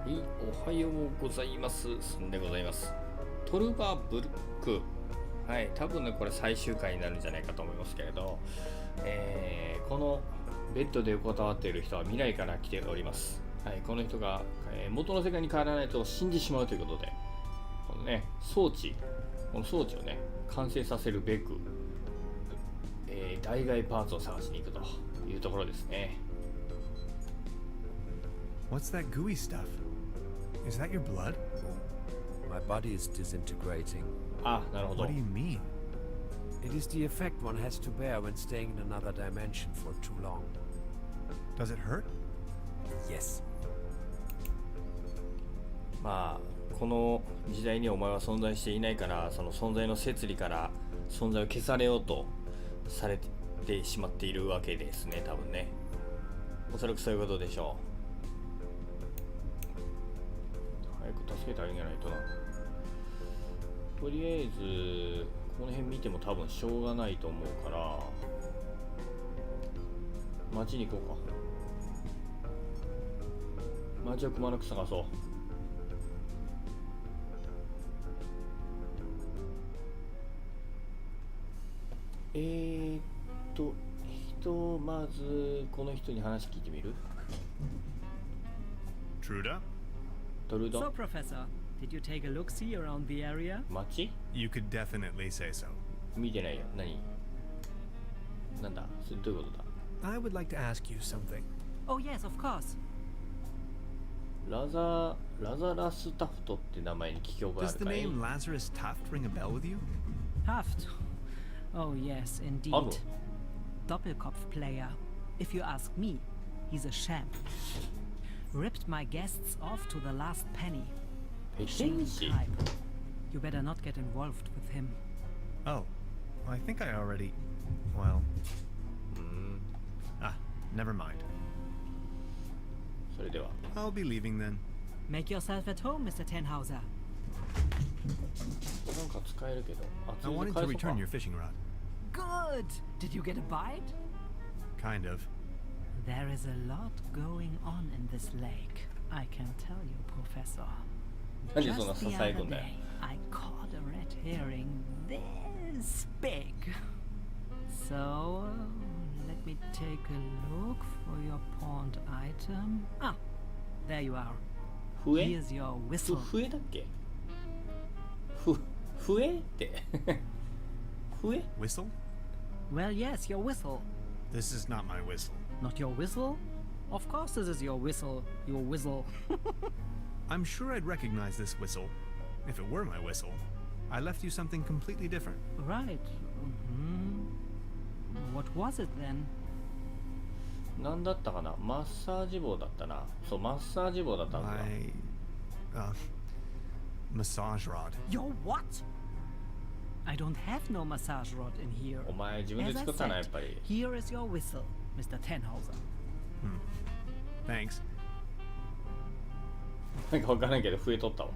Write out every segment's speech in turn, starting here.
はい、おはようございます。すんでございます。トルバーブルック。はい、多分ね、これ最終回になるんじゃないかと思いますけれど、このベッドで横たわっている人は未来から来ております。はい、この人が、元の世界に帰らないと死んでしまうということで、このね、この装置をね、完成させるべく、代替パーツを探しに行くというところですね。What's that gooey stuff? Is that your blood? My body is disintegrating. あ、なるほど。What do you mean? It is the effect one has to bear when staying in another dimension for too long. Does it hurt? Yes. まあこの時代にお前は存在していないから、その存在の摂理から存在を消されようとされてしまっているわけですね、多分ね。おそらくそういうことでしょう。早く助けてあげないとな。とりあえずこの辺見ても多分しょうがないと思うから町に行こうか。町をくまなく探そう。まずこの人に話聞いてみる。 Truda? トルド So, Professor, did you take a look-see around the area? 町 You could definitely say so. 見てないよ。なんだそれどういうことだ。 I would like to ask you something. Oh, yes, of course. ラザラスタフトって名前に聞き覚えあ Does る the かい？ name Lazarus Taft ring a bell with you? Haft. Oh, yes, indeed. ある。 Doppelkopf-player. If you ask me, he's a sham. Ripped my guests off to the last penny. ペテ Shame ンシ type. You better not get involved with him. Oh, I think I already. Well. Ah, never mind. それでは I'll be leaving then. Make yourself at home, Mr. Tenhauser. なんか使えるけど、 I wanted to return your fishing rod. Good! Did you get a bite? Kind of. There is a lot going on in this lake. I can tell you, Professor. 何でそんな Just さ the さや other くんだよ。 day, I caught a red herring this big. So, let me take a look for your pawned item. Ah, there you are. 笛 Here's your whistle. 笛だっけ？笛って笛？ Whistle? Well, yes, your whistle. This is not my whistle. Not your whistle? Of course this is your whistle, your whistle. I'm sure I'd recognize this whistle if it were my whistle. I left you something completely different. Right. What was it then? なんだったかな。マッサージ棒だったな。そう、マッサージ棒だったんだ。 My massage rod. Your what? I don't have no massage rod in here. お前自分で As I 作ったな、や said, っぱり。 here is your whistle, Mr. Tenhauser. Thanks. なんかわからんけど笛取ったわ。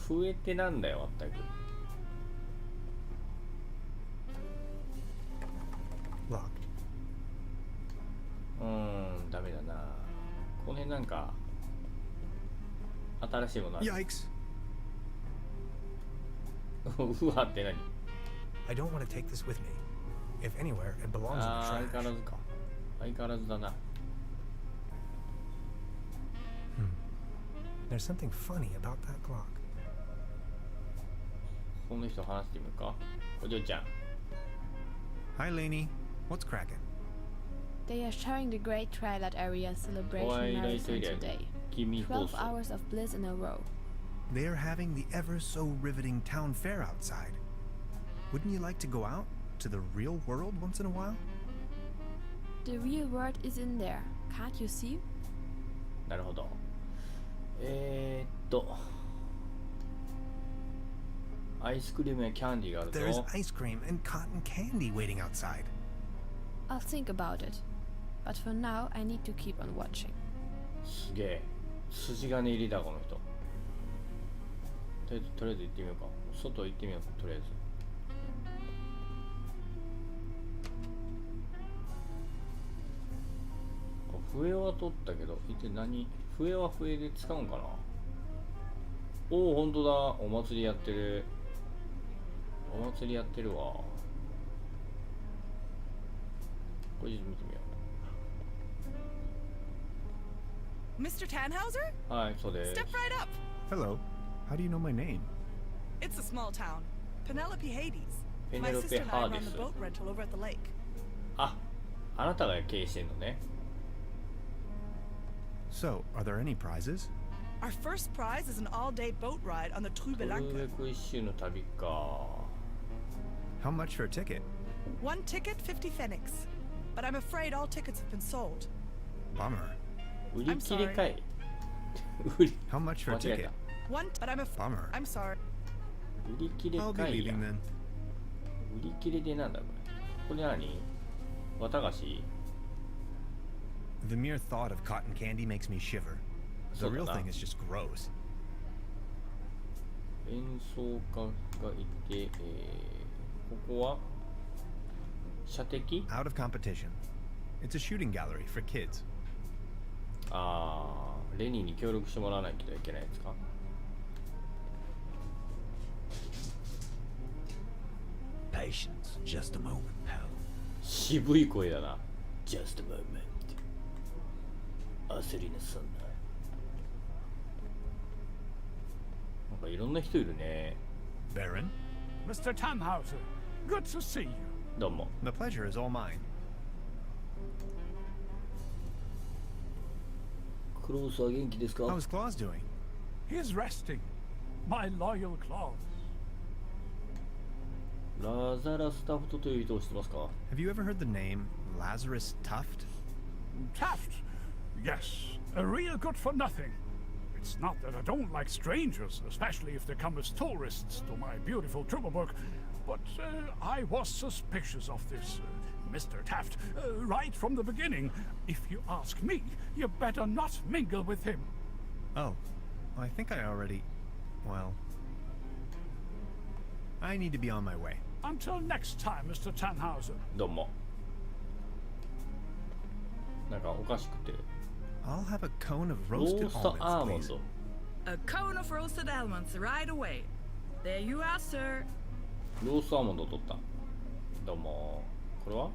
笛ってなんだよ、まったく。 Locked. ダメだな。この辺なんか新しいものある。 Yikes. うわって何？ I don't want to take this with me. If anywhere, it belongs ああ、 in 相変わ the ら trash. ずか。相変わらずだな。 There's something funny about that clock. この人話してみるか。お嬢ちゃん。 Hi, Lainey. What's cracking? They are showing the Great Twilight Area Celebration Twilight Marathon Area. today. 君こ 12 そ。 hours of bliss in a row. They're having the ever so riveting town fair outside. Wouldn't you like to go out to the real world once in a while? The real world is in there. Can't you see? なるほど。アイスクリームやキャンディーがある There's ぞ。 ice cream and cotton candy waiting outside. I'll think about it. But for now, I need to keep on watching. すげえ。筋金入りだ、この人。とりあえず行ってみようか。外行ってみよう、とりあえず。笛は取ったけど、一体何？笛は笛で使うんかな。おお、ほんとだ。お祭りやってる。お祭りやってるわ。これちょっと見てみよ Mr. Tannhauser? う。はい、そうです。 Step right up. Hello. How do you know my name? It's a small town. Penelope Hades. My Penelope sister and I run Hades. the boat rental over at the lake. あ、あなたが経営してんのね。So, are there any prizes? Our first prize is an all-day boat ride on the トル Trübelanke. ベク一周の旅か。 How much for a ticket? One ticket, 50 pfennigs. But I'm afraid all tickets have been sold. Bummer. 売り切れかい。売り How much for a 間違え ticket? た。 But Bummer. I'm sorry. 売り切れ I'll be かいや。 leaving then. 売り切れでなんだこれ。これ何？綿菓子？ The mere thought of cotton candy makes me shiver. The real thing is just gross. 演奏家がいて、ここは射的？ Out of competition. It's a shooting gallery for kids. ああ、レニーに協力してもらわないといけないやつか。Patience, just a moment, pal. 渋い声だな。Just a moment. 焦りなさんな。なんかいろんな人いるね。 Baron? Mr. Tannhauser, good to see you. どうも。 The pleasure is all mine. クロースは元気ですか？ How's Claus doing? He's resting. My loyal Claus. ラザラスタフトという人を知ってますか？ Have you ever heard the name Lazarus Tuft? Taft. Yes, a real good for nothing. It's not that I don't like strangers, especially if they come as tourists to my beautiful Trüberbrook, but I was suspicious of this Mr. Taft right from the beginning. If you ask me, you better not mingle with him. Oh, I think I already. Well, I need to be on my way. Until next time, Mr. Tannhauser. どうも。なんかおかしくて。 I'll have a cone of ロ roasted ーストアーモン almonds, ド please.。 A cone of roasted almonds right away. There you are, sir. ローストアーモンドを取った。どうも。これは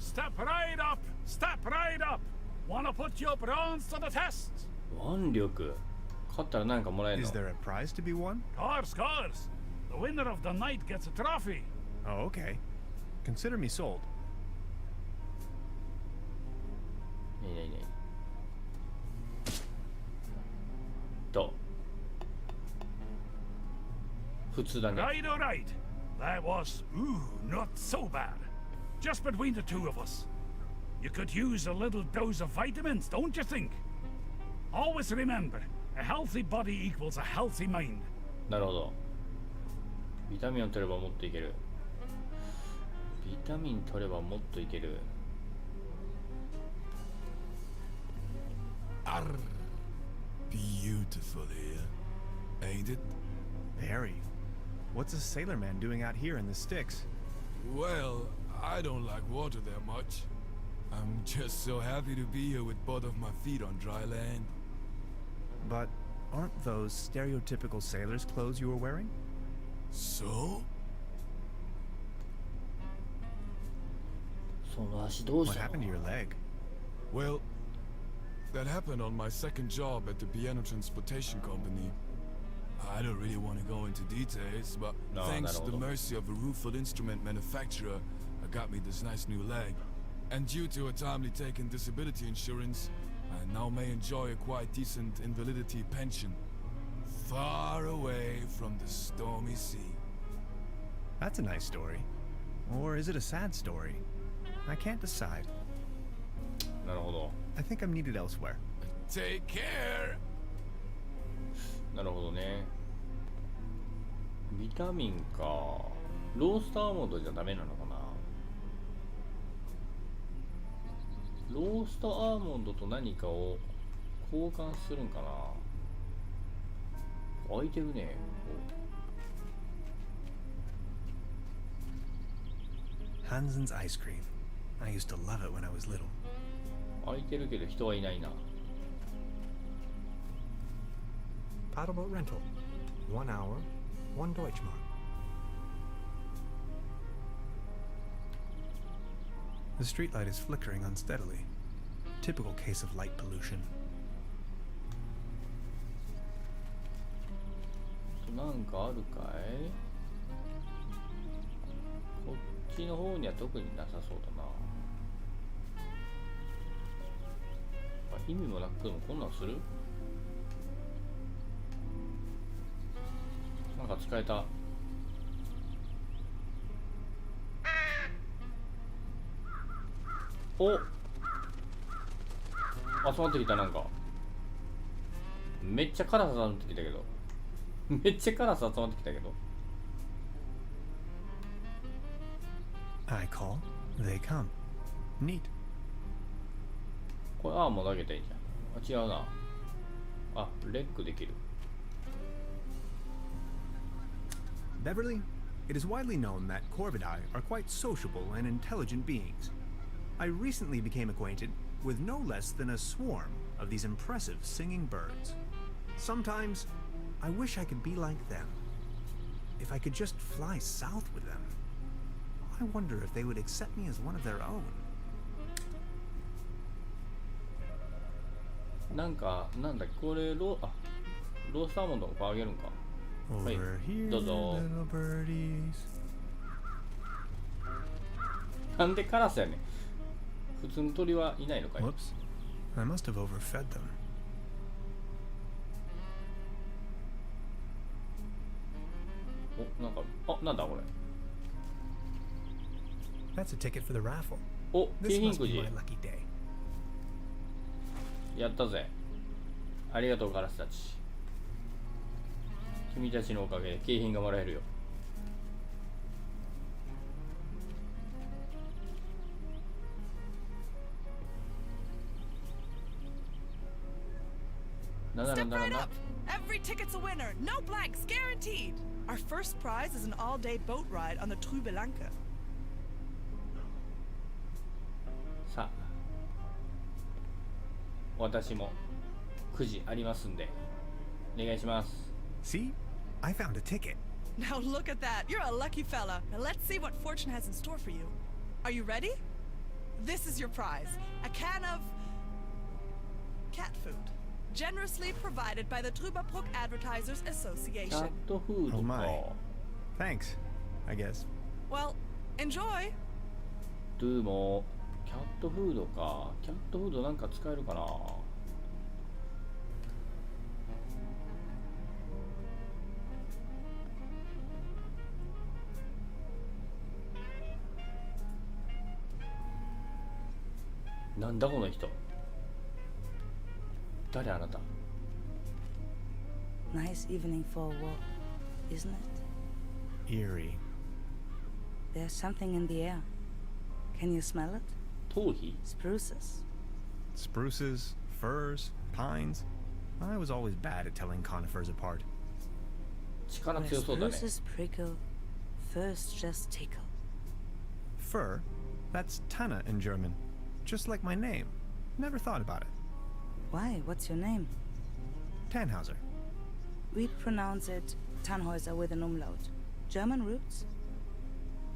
Step right up! Step right up! Wanna put your bronze to the test? 腕力。勝ったら何かもらえるの Is there a prize to be won? Course. The winner of the night gets a trophy. Oh, okay. Consider me sold. ねえねえねえ。と。普通だね。 Right, all right. That was, not so bad. Just between the two of us. You could use a little dose of vitamins, don't you think? Always remember, a healthy body equals a healthy mind. なるほど。ビタミンを取ればもっといける。ビタミン取ればもっといける。 Arr. Beautiful here, ain't it? Very. What's a sailor man doing out here in the sticks? Well, I don't like water that much. I'm just so happy to be here with both of my feet on dry land. But aren't those stereotypical sailor's clothes you were wearing? So? その足どう What した happened to の？ your leg? Well, that happened on my second job at the piano transportation company. I don't really want to go into details, but No, thanks not to the all. mercy of a rueful instrument manufacturer, I got me this nice new leg. And due to a timely taken disability insurance, I now may enjoy a quite decent invalidity pension. Far away from the stormy sea. That's a nice story. Or is it a sad story? I can't decide. なるほど。 I think I'm needed elsewhere. Take care! なるほどね。ビタミンか。ローストアーモンドじゃダメなのかな。ローストアーモンドと何かを交換するんかな。空いてるね。 Hansen's ice cream. I used to love it when I was little. 空いてるけど人はいないな。 Paddleboat rental. 1 hour, 1 Deutschmark. The streetlight is flickering unsteadily. Typical case of light pollution. なんかあるかい？こっちの方には特になさそうだな。意味もなくてもこんなんする？なんか使えた。お、集まってきた。なんかめっちゃカラス集まってきたけどめっちゃカラス集まってきたけど I call, they come. Neat. これアーモー投げたらいいじゃん。あ、違うな。あ、レックできる。 Beverly, it is widely known that Corvidae are quite sociable and intelligent beings. I recently became acquainted with no less than a swarm of these impressive singing birds. Sometimes, I wish I could be like them. If I could just fly south with them. I wonder if they would accept me as one of their own. なんか、なんだっけ、これロースアーモンドをあげるんか。はい、 Over here, どうぞ。 little birdies. なんでカラスやねん。普通の鳥はいないのかい？ Whoops. I must have overfed them. お、なんか、あ、なんだこれ。 That's a ticket for the raffle. お、 This 景品 must く be じ。 my lucky day. やったぜ。ありがとうカラスたち。君たちのおかげで景品がもらえるよ。なんだなん Step だなん right だ。 up. Every ticket's a winner. No blanks, guaranteed. Our first prize is an all-day boat ride on the Trübelanke. さあ、私もくじありますんでお願いします。 See? I found a ticket. Now look at that. You're a lucky fella. Now let's see what fortune has in store for you. Are you ready? This is your prize. A can of cat food. Generously provided by the Trüberbrook Advertisers キャ Association. ットフード Oh か。 my. Thanks, I guess. Well, enjoy. ドゥーもキャットフードか。キャットフードなんか使えるかな。なんだこの人。誰あなた。 Nice evening for a walk, isn't it? Eerie. There's something in the air. Can you smell it? 頭皮？ Spruces. Spruces, firs, pines. I was always bad at telling conifers apart. 力 Where 強そうだね。 spruces prickle, firs just tickle. Fir? That's Tanne in German. Just like my name. Never thought about it. Why? What's your name? Tannhauser. We'd pronounce it Tannhäuser with an umlaut. German roots?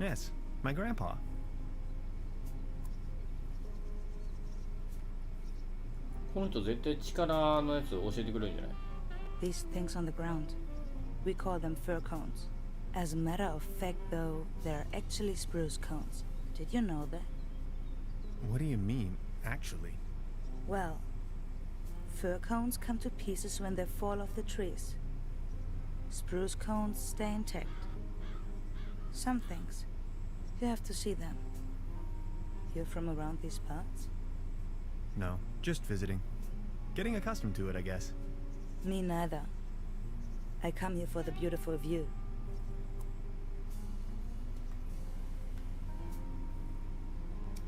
Yes, my grandpa. この人絶対力のやつ教えてくれるんじゃない？ These things on the ground. We call them fir cones. As a matter of fact, though, they're actually spruce cones. Did you know that? What do you mean, actually? Well, fir cones come to pieces when they fall off the trees. Spruce cones stay intact. Some things, you have to see them. You're from around these parts? No, just visiting. Getting accustomed to it, I guess. Me neither. I come here for the beautiful view.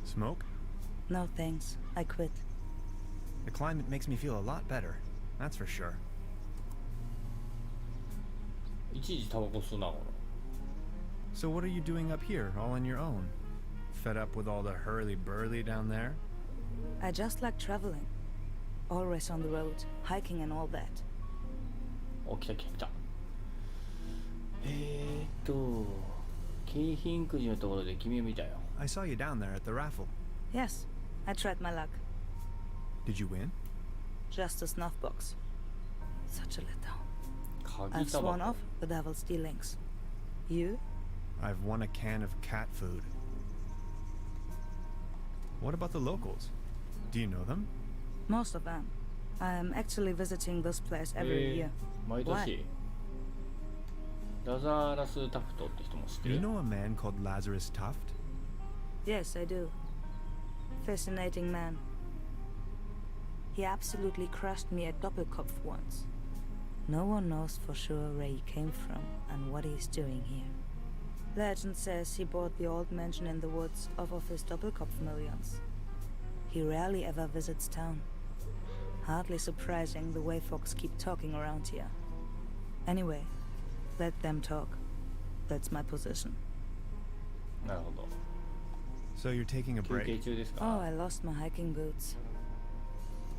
Smoke? No thanks, I quit. The climate makes me feel a lot better. That's for sure. いちいちタバコ吸うなこ So what are you doing up here, all on your own? Fed up with all the hurly-burly down there? I just like traveling. Always on the road, hiking and all that. お、来た来た来た。景品くじのところで君を見たよ。I saw you down there at the raffle. Yes, I tried my luck. Did you win? Just a snuff box. Such a letdown. 鍵 I've タ sworn バ off the devil's dealings. You? I've won a can of cat food. What about the locals? Do you know them? Most of them. I am actually visiting this place every year. 毎 Why? 年。ラザーラス・タフトって人も知って Do you る？ know a man called Lazarus Tuft? Yes, I do. Fascinating man. He absolutely crushed me at Doppelkopf once. No one knows for sure where he came from and what he's doing here. Legend says he bought the old mansion in the woods off of his Doppelkopf millions. He rarely ever visits town. Hardly surprising the way folks keep talking around here. Anyway, let them talk. That's my position. なるほど。 So you're taking a 休憩 break. 中です Oh, か？ I lost my hiking boots.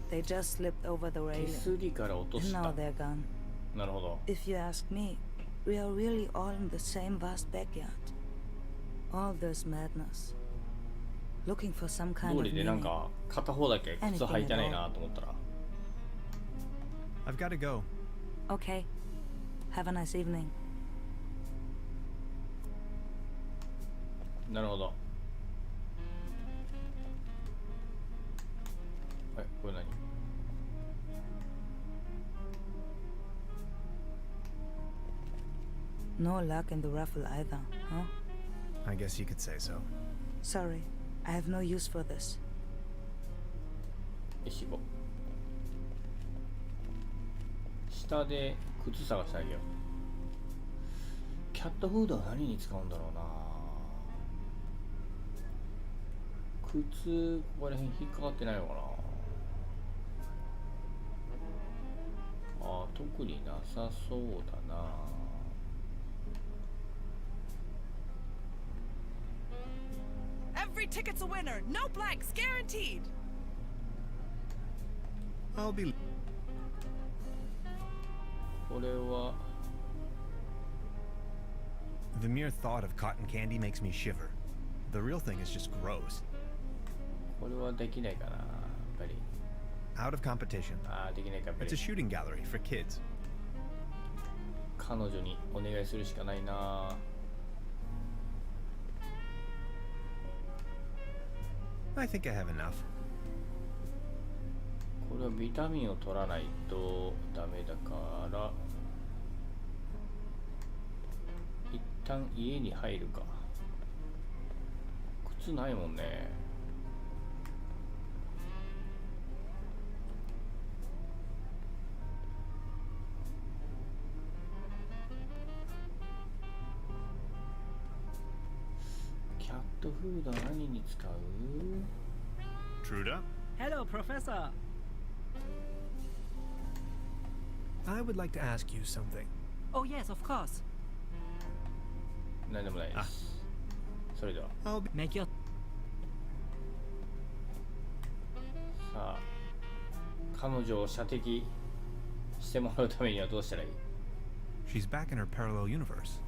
They just slipped over the 手 railing. すりから落と And し now た。 they're gone. なるほど。 If you ask me, we are really all in the same vast backyard. All this madness. Looking for some kind 通 of りでなん meaning. か片方だけ靴履いてないなと思ったら。 I've got to go. Okay. Have a nice evening. なるほど。はい、これ何？ No luck in the raffle either, huh? I guess you could say so. Sorry, I have no use for this. よし行こう。下で靴探してあげよう。キャットフードは何に使うんだろうな。靴ここら辺引っかかってないのかな。ああ、特になさそうだな。Every ticket's a winner. No blanks, guaranteed. I'll be. これは The mere thought of cotton candy makes me shiver. The real thing is just gross. これはできないかな。やっぱり。 Out of competition. ああ、できないかやっぱ It's a り。 shooting gallery for kids. 彼女にお願いするしかないな。 I think I have enough. これはビタミンを取らないとダメだから一旦家に入るか。靴ないもんね。キャットフードは何に使う？ Truda? Hello, Professor. I would like to ask you something. Oh, yes, of course. 何でもないです。それでは I'll be. Make your さあ彼女を射的してもらうためにはどうしたらいい？ She's back in her parallel universe.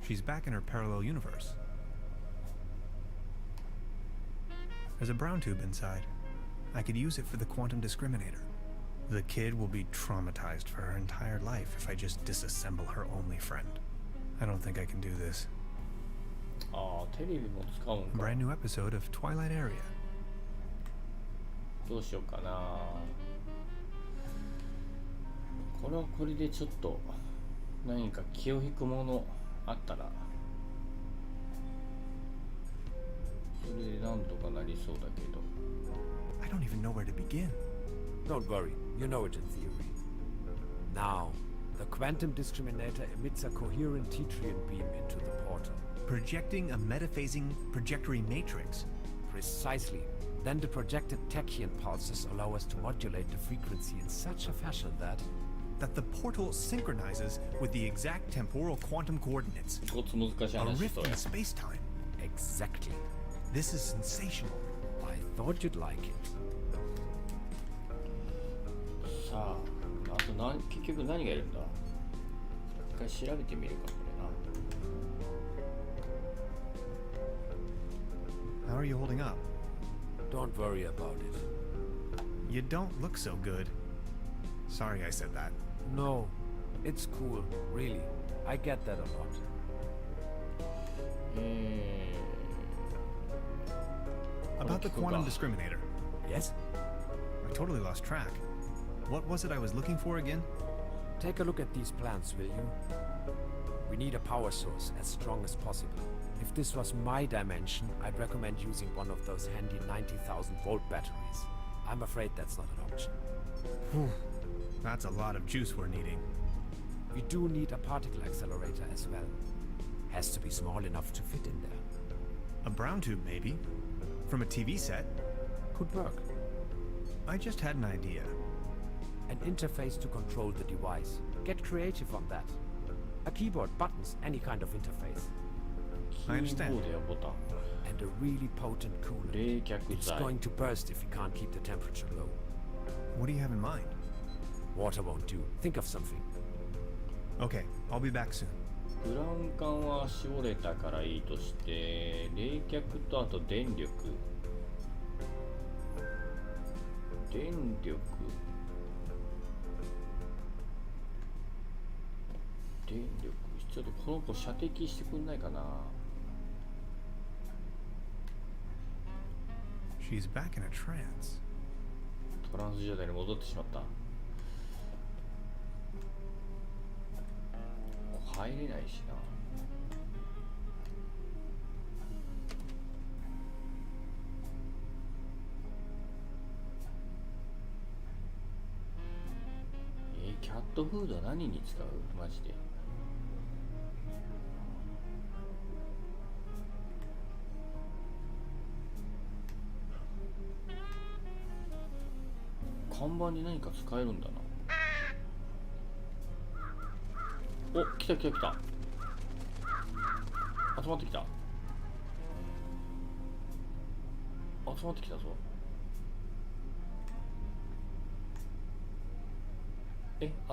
She's back in her parallel universe. There's a brown tube inside. I could use it for the quantum discriminator. The kid will be traumatized for her entire life if I just disassemble her only friend. I don't think I can do this. ああ、テレビも使うん A か。 brand new episode of Twilight Area. どうしようかな。これはこれでちょっと何か気を引くものあったらそれでなんとかなりそうだけど。 I don't even know where to begin. Don't worry, you know it in theory. Now, the quantum discriminator emits a coherent T-trion beam into the portal. Projecting a metaphasing trajectory matrix. Precisely. Then the projected tachyon pulses allow us to modulate the frequency in such a fashion that That the portal synchronizes with the exact temporal quantum coordinates. ちょっと難しい A 話し rift そうや in。space-time. exactly. This is sensational. I thought you'd like it. さあ、あと結局何がいるんだ。一回調べてみるか、これな。 How are you holding up? Don't worry about it. You don't look so good. Sorry I said that. No, it's cool, really. I get that a lot. About the quantum discriminator. Yes? I totally lost track. What was it I was looking for again? Take a look at these plans, will you? We need a power source as strong as possible. If this was my dimension, I'd recommend using one of those handy 90,000 volt batteries. I'm afraid that's not an option. Whew. That's a lot of juice we're needing. We do need a particle accelerator as well. Has to be small enough to fit in there. A brown tube, maybe? From a TV set? Could work. I just had an idea. An interface to control the device. Get creative on that. A keyboard, buttons, any kind of interface. I understand. And a really potent coolant. It's going to burst if you can't keep the temperature low. What do you have in mind? Water won't do. Think of something. Okay, I'll be back soon. ブラウン管は絞れたからいいとして、冷却とあと電力。電力。電力。ちょっとこの子射的してくんないかな。She's back in a trance. トランス状態に戻ってしまった。入れないしな。キャットフードは何に使う？マジで。看板に何か使えるんだな。お、来た来た来た。集まってきた。集まってきたぞ。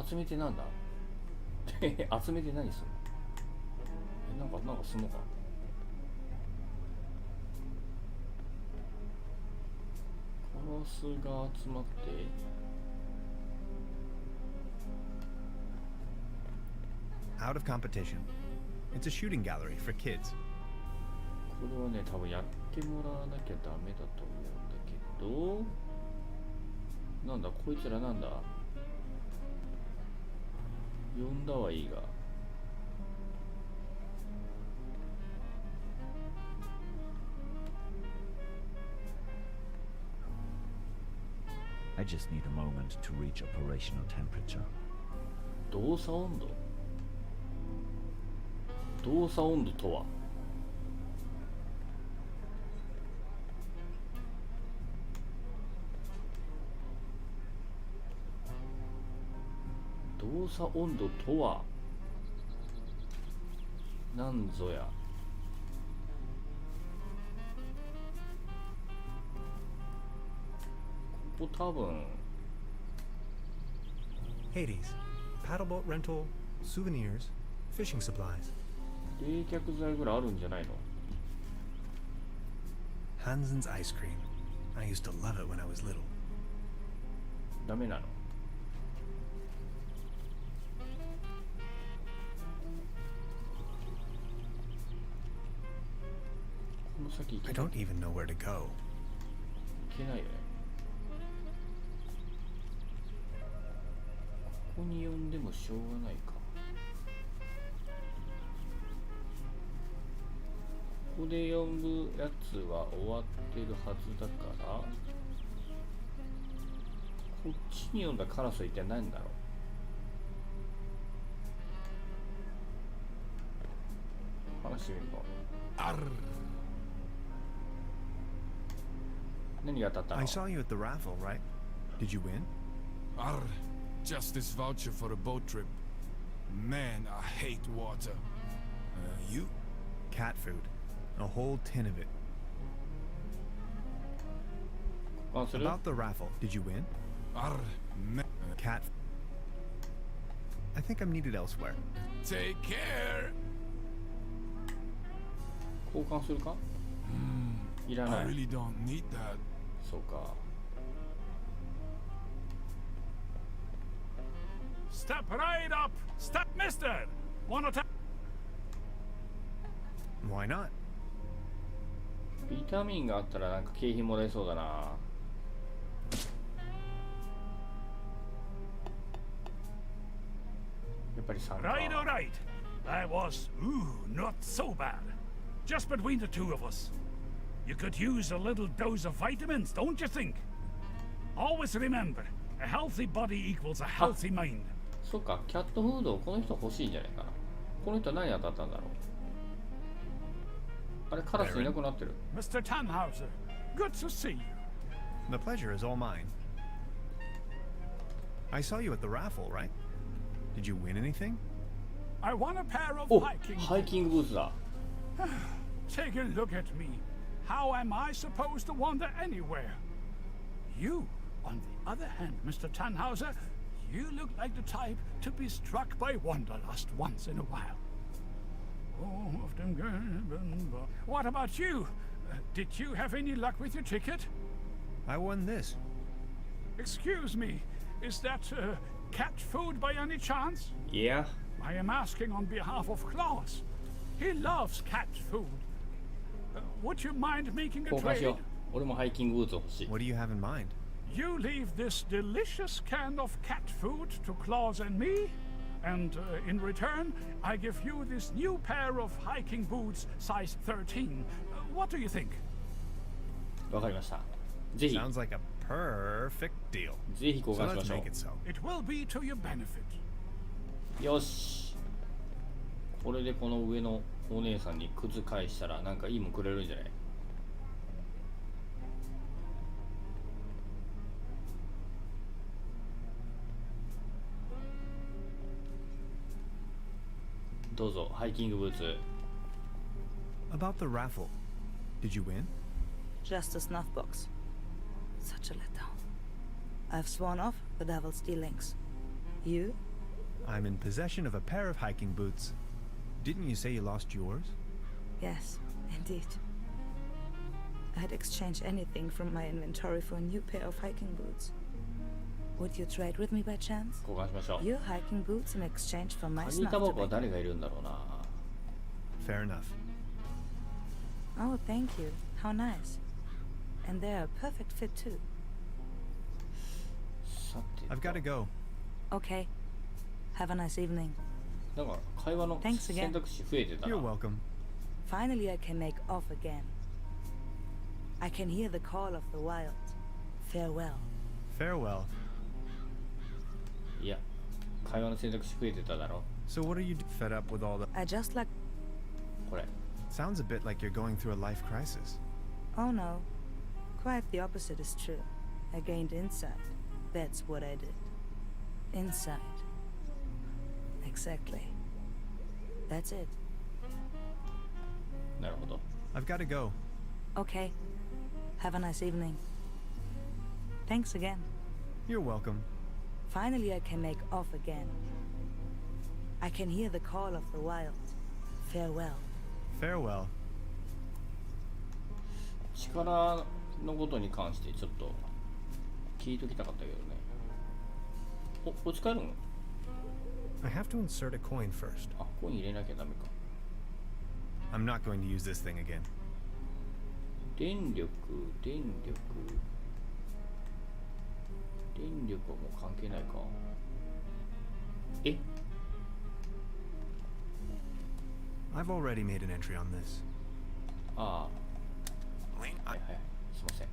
集めてなんだ集めて何するの？なんかすんのか。カラスが集まって。Out of competition. It's a shooting gallery for kids. これはね、多分やってもらわなきゃダメだと思うんだけど。なんだ、こいつらなんだ。呼んだはいいが。I just need a moment to reach operational temperature. 動作温度？動作温度とは？動作温度とはなんぞや。ここ多分 Hades, paddleboat rental, souvenirs, fishing supplies. 冷却剤ぐらいあるんじゃないの？ Hansen's ice cream. I used to love it when I was little. ダメなの？この先行 I けない。 don't even know where to go. 行けないよね。ここに呼んでもしょうがないか。ここで呼ぶやつは終わってるはずだから、こっちに呼んだカラスは一体何だろう。話してみるか。何が当たったの？ I saw you at the raffle, right? Did you win? Just this voucher for a boat trip. Man, I hate water. You? Cat food. A whole tin of it. 交換する About the raffle, did you win? Cat. I think I'm needed elsewhere. Take care. 交換するかいらな I い really don't need that. そうか Step right up! Step, mister! Wanna ta- Why not? ビタミンがあったらなんか景品もらえそうだなやっぱり3か Right, all right. That was, not so bad. Just between the two of us. You could use a little dose of vitamins, don't you think? Always remember, a healthy body equals a healthy mind. そうかキャットフードこの人欲しいんじゃないかなこの人何当たったんだろうあれカラスいなくなってる Mr. Tannhauser, good to see you. The pleasure is all mine. I saw you at the raffle, right? Did you win anything? I won a pair of お hiking ハイキングブーツだ Take a look at me. How am I supposed to wander anywhere? You, on the other hand, Mr. Tannhauser, you look like the type to be struck by wanderlust once in a while. Oh, often good. What about you? Did you have any luck with your ticket? I won this. Excuse me, is that cat food by any chance? Yeah I am asking on behalf of Klaus. He loves cat food. Would you mind making a 交換しよ trade? う俺もハイキングブーツ欲しい What do you have in mind? You leave this delicious can of cat food to Klaus and me, and in return, I give you this new pair of hiking boots, size 13. What do you think? わかりましたぜひ Sounds like a perfect deal. ぜひ交 So 換しま let's しょ make it so. It will be to your benefit. うよしこれでこの上のお姉さんに靴返したらなんかいいもんくれるんじゃないどうぞハイキングブーツ About the raffle, did you win? Just a snuff box. Such a letdown. I've sworn off the devil's dealings. You? I'm in possession of a pair of hiking boots. Didn't you say you lost yours? Yes, indeed. I'd exchange anything from my inventory for a new pair of hiking boots. Would you trade with me by chance? 交換しましょう Your hiking boots in exchange for my カニ snuff タバコは tobacco. 誰がいるんだろうな Fair enough. Oh, thank you. How nice. And they're a perfect fit too. さて I've got to go. Okay. Have a nice evening. なんか会話の Thanks again. 選択肢増えてたな You're welcome. Finally, I can make off again. I can hear the call of the wild. Farewell. Farewell. いや会話の選択肢増えてただろ So what are you fed up with all the... I just like... これ Sounds a bit like you're going through a life crisis. Oh no. Quite the opposite is true. I gained insight. That's what I did. Insight. Exactly. That's it. なるほど I've got to go. Okay. Have a nice evening. Thanks again. You're welcome. Finally, I can make off again. I can hear the call of the wild. Farewell. Farewell. 力のことに関してちょっと聞いときたかったけどねお使えるの I have to insert a coin first. あコイン入れなきゃダメか I'm not going to use this thing again. 電力はもう関係ないかえ I've already made an entry on this. ああはいはいすいません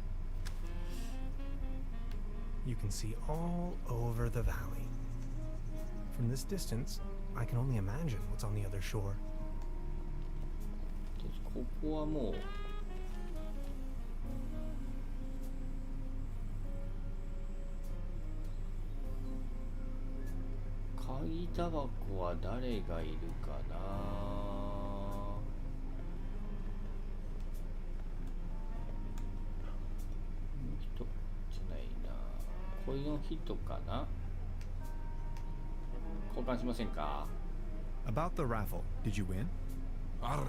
You can see all over the valley. From this distance, I can only imagine what's on the other shore. ここはもう鍵タバコは誰がいるかなこの人恋の人かな。交換しませんか。 About the raffle, did you win? Arr,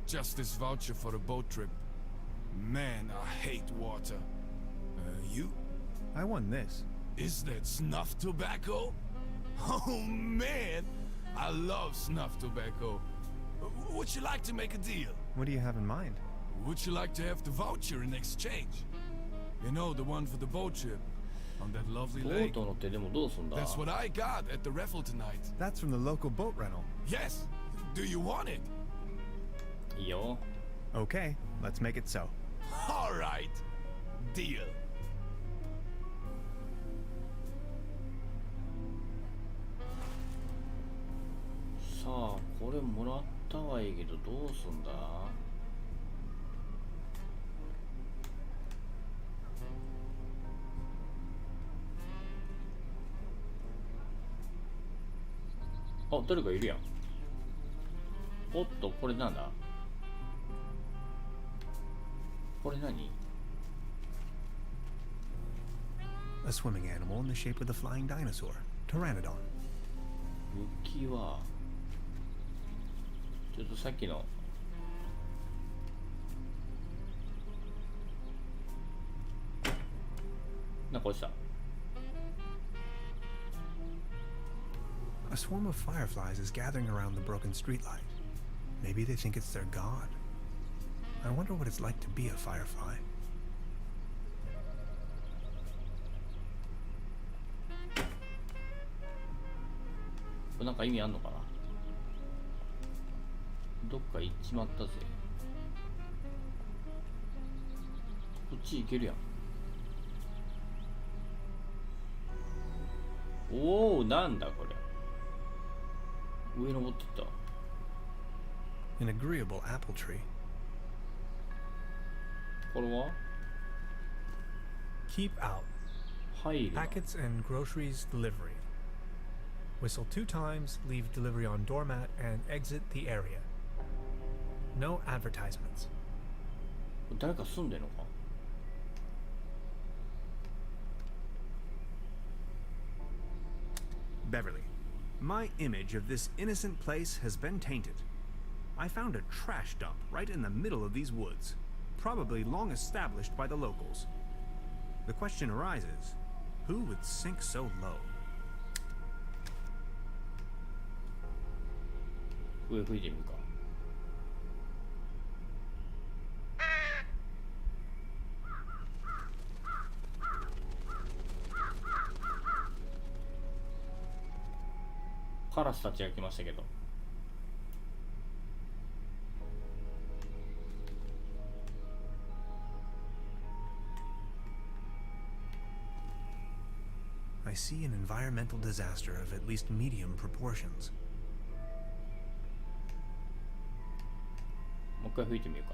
just this voucher for a boat trip. Man, I hate water. You? I won this. Is that snuff tobacco? Oh man, I love snuff tobacco. Would you like to make a deal? What do you have in mind? Would you like to have the voucher in exchange? You know, the one for the boat trip on that lovely ボー lake. ト乗ってでもどうすんだ。 That's what I got at the raffle tonight. That's from the local boat rental. Yes. Do you want it? いいよ。 Okay, let's make it so. All right. Deal. さあこれもらったはいいけどどうすんだ。あ、誰かいるやん。おっと、これなんだ。これ何。 A swimming animal in the shape of the flying dinosaur, Pteranodon. 浮きはちょっとさっきのなんか落ちた。 A swarm of fireflies is gathering around the broken streetlight. Maybe they think it's their god. I wonder what it's like to be a firefly. これなんか意味あんのかな。どっか行っちまったぜ。こっち行けるやん。おお、なんだこれ。上登ってった。 An agreeable apple tree. これは Keep out. 入るな。 Packets and groceries delivery. Whistle 2 times, leave delivery on doormat, and exit the area. No advertisements. 誰か住んでんのか。 Beverly, my image of this innocent place has been tainted. I found a trash dump right in the middle of these woods, probably long established by the locals. The question arises, who would sink so low? 上吹いてみるか。カラスたちが来ましたけど。I see an environmental disaster of at least medium proportions. もう一回吹いてみるか。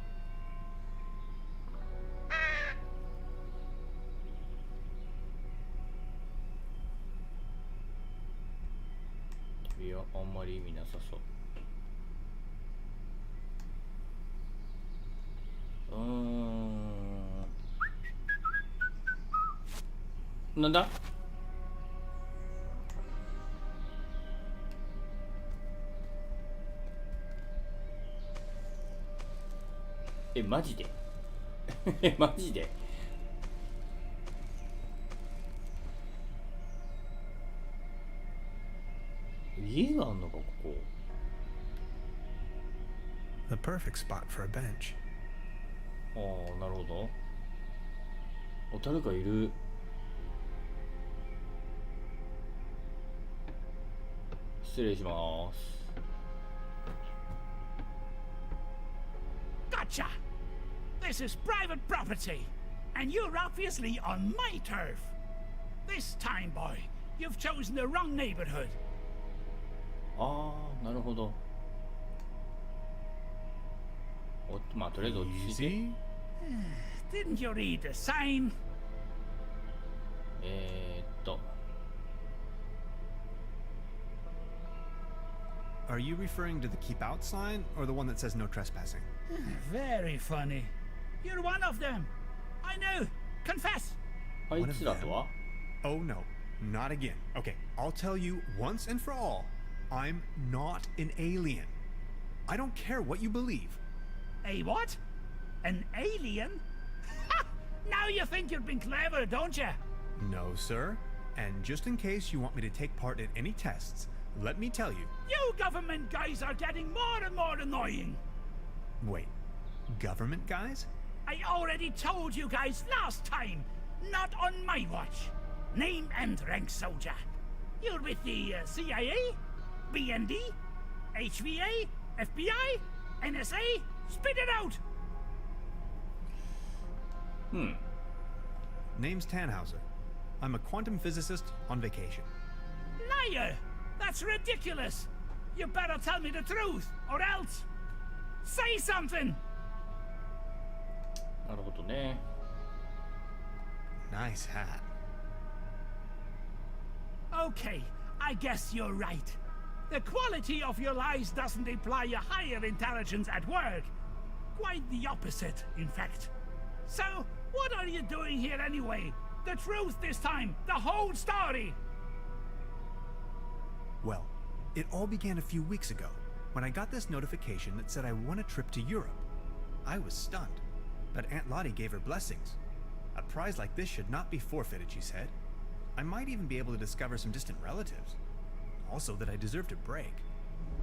いや、あんまり意味なさそう。なんだ。え、マジでえ、マジで家があんのか、ここ。 The perfect spot for a bench. ああ、なるほど。お、誰かいる。失礼します。 Gotcha! This is private property, and you're obviously on my turf. This time, boy, you've chosen the wrong neighborhood. ああ、なるほど。お、まあ、とりあえず落ち着いて。 Easy. Didn't you read the sign? Are you referring to the keep out sign or the one that says no trespassing? Very funny. You're one of them. I know. Confess. あいつらとは Oh no, not again. Okay, I'll tell you once and for all, I'm not an alien. I don't care what you believe. A what? An alien? Ha! Now you think you've been clever, don't you? No, sir. And just in case you want me to take part in any tests, let me tell you. You government guys are getting more and more annoying. Wait, government guys? I already told you guys last time. Not on my watch. Name and rank soldier. You're with the CIA, BND, HVA, FBI, NSA. Spit it out! Name's Tannhauser. I'm a quantum physicist on vacation. Liar! That's ridiculous! You better tell me the truth, or else... Say something! なるほどね。 Nice hat. Okay, I guess you're right. The quality of your lies doesn't imply a higher intelligence at work. Quite the opposite, in fact. So, what are you doing here anyway? The truth this time, the whole story! Well, it all began a few weeks ago when I got this notification that said I won a trip to Europe. I was stunned, but Aunt Lottie gave her blessings. A prize like this should not be forfeited, she said. I might even be able to discover some distant relatives. Also that I deserved a break.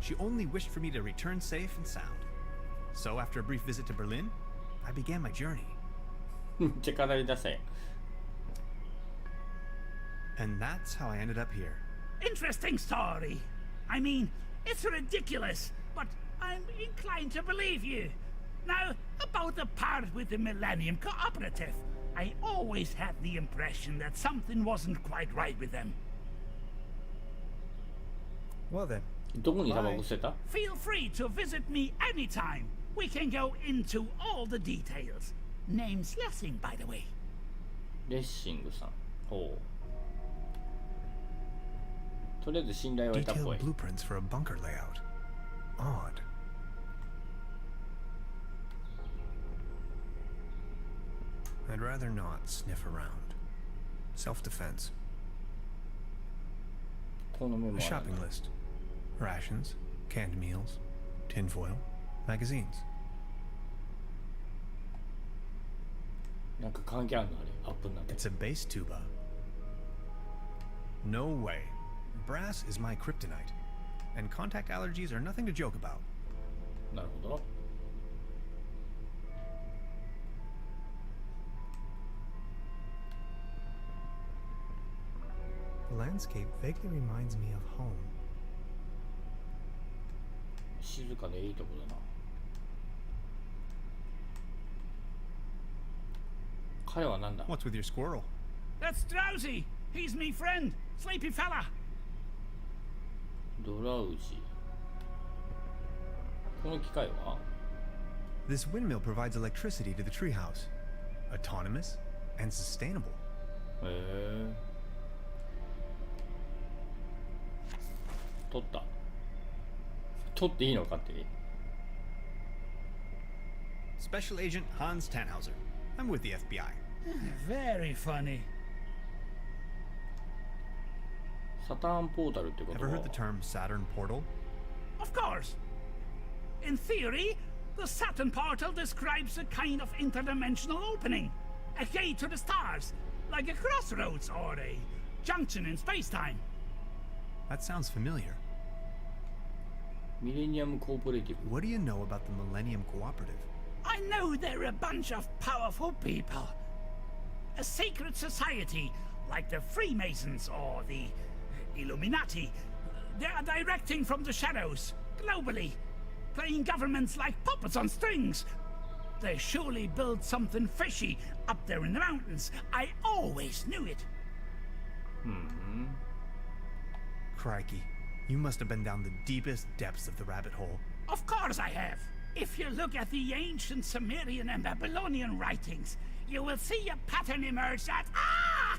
She only wished for me to return safe and sound. So after a brief visit to Berlin, I began my journey. めっちゃ語り出せ。 And that's how I ended up here. Interesting story. I mean, it's ridiculous, but I'm inclined to believe you. Now, about the part with the Millennium Cooperative, I always had the impression that something wasn't quite right with them. Well then, どこにタバコ捨てた？ Feel free to visit me anytime. We can go into all the details. Name's Lessing, by the way. レッシングさん。ほう。とりあえず信頼は得たっぽい。 Detailed blueprints for a bunker layout. Odd. I'd rather not sniff around. Self-defense. このメモ A はなんだ shopping list. Rations, canned meals, tinfoil, magazines. なんか関係あるのあれ、アップになって。 It's a bass tuba. No way. Brass is my kryptonite. And contact allergies are nothing to joke about. なるほど。 the landscape vaguely reminds me of home. 静かでいいとこだな。彼はなんだ？ What's with your squirrel? That's Drowsy. He's me friend, sleepy fella. ドラウジ。この機械は？ This windmill provides electricity to the treehouse. Autonomous and sustainable. へえ。取った。取っていいのかって。 Special Agent Hans Tannhauser. I'm with the FBI. Very funny. サターンポータルってこと Ever は heard the term Saturn portal? Of course. In theory, the Saturn portal describes a kind of interdimensional opening. A gate to the stars, like a crossroads or a junction in space-time. That sounds familiar. ミレニアムコーポレーティブ。 What do you know about the Millennium Cooperative? I know they're a bunch of powerful people. A secret society, like the Freemasons or the Illuminati. They are directing from the shadows, globally, playing governments like puppets on strings. They surely built something fishy up there in the mountains. I always knew it. Crikey. You must have been down the deepest depths of the rabbit hole. Of course I have. If you look at the ancient Sumerian and Babylonian writings, you will see a pattern emerge that... Ah!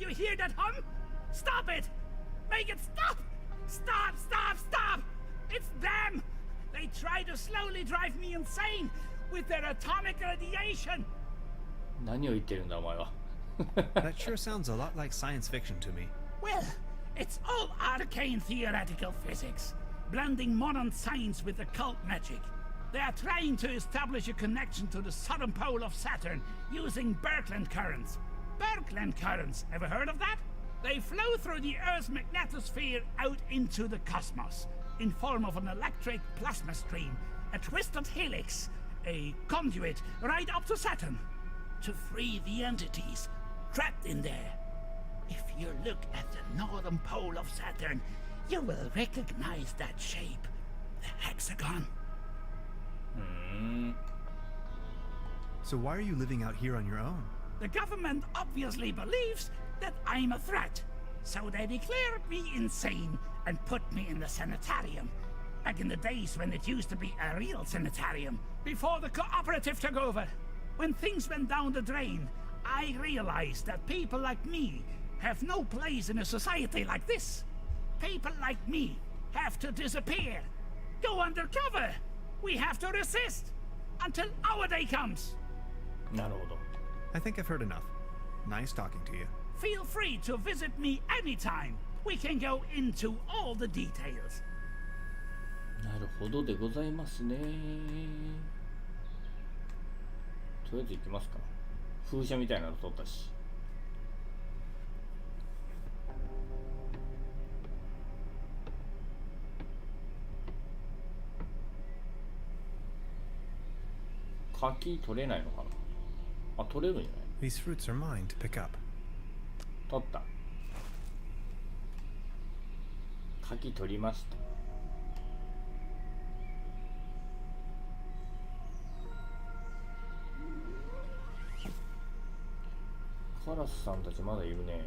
You hear that hum? Stop it! Make it stop! Stop, stop, stop! It's them! They try to slowly drive me insane with their atomic radiation! 何を言ってるんだお前は。That sure sounds a lot like science fiction to me. Well, it's all arcane theoretical physics, blending modern science with occult magic. They are trying to establish a connection to the southern pole of Saturn using Birkeland currents. Birkeland currents, ever heard of that? They flow through the Earth's magnetosphere out into the cosmos, in form of an electric plasma stream, a twisted helix, a conduit right up to Saturn, to free the entities trapped in there. If you look at the northern pole of Saturn, you will recognize that shape, the hexagon. So why are you living out here on your own? The government obviously believes that I'm a threat, so they declared me insane and put me in the sanitarium. Back in the days when it used to be a real sanitarium, before the cooperative took over. When things went down the drain, I realized that people like me have no place in a society like this. People like me have to disappear, go undercover. We have to resist until our day comes. なるほど。 I think I've heard enough. Nice talking to you. Feel free to visit me anytime. We can go into all the details. なるほどでございますね。とりあえず行きますか。風車みたいなの撮ったし。柿取れないのかな。あ、取れるんじゃない。 These fruits are mine to pick up. 取った。柿取りました。カラスさんたちまだいるね。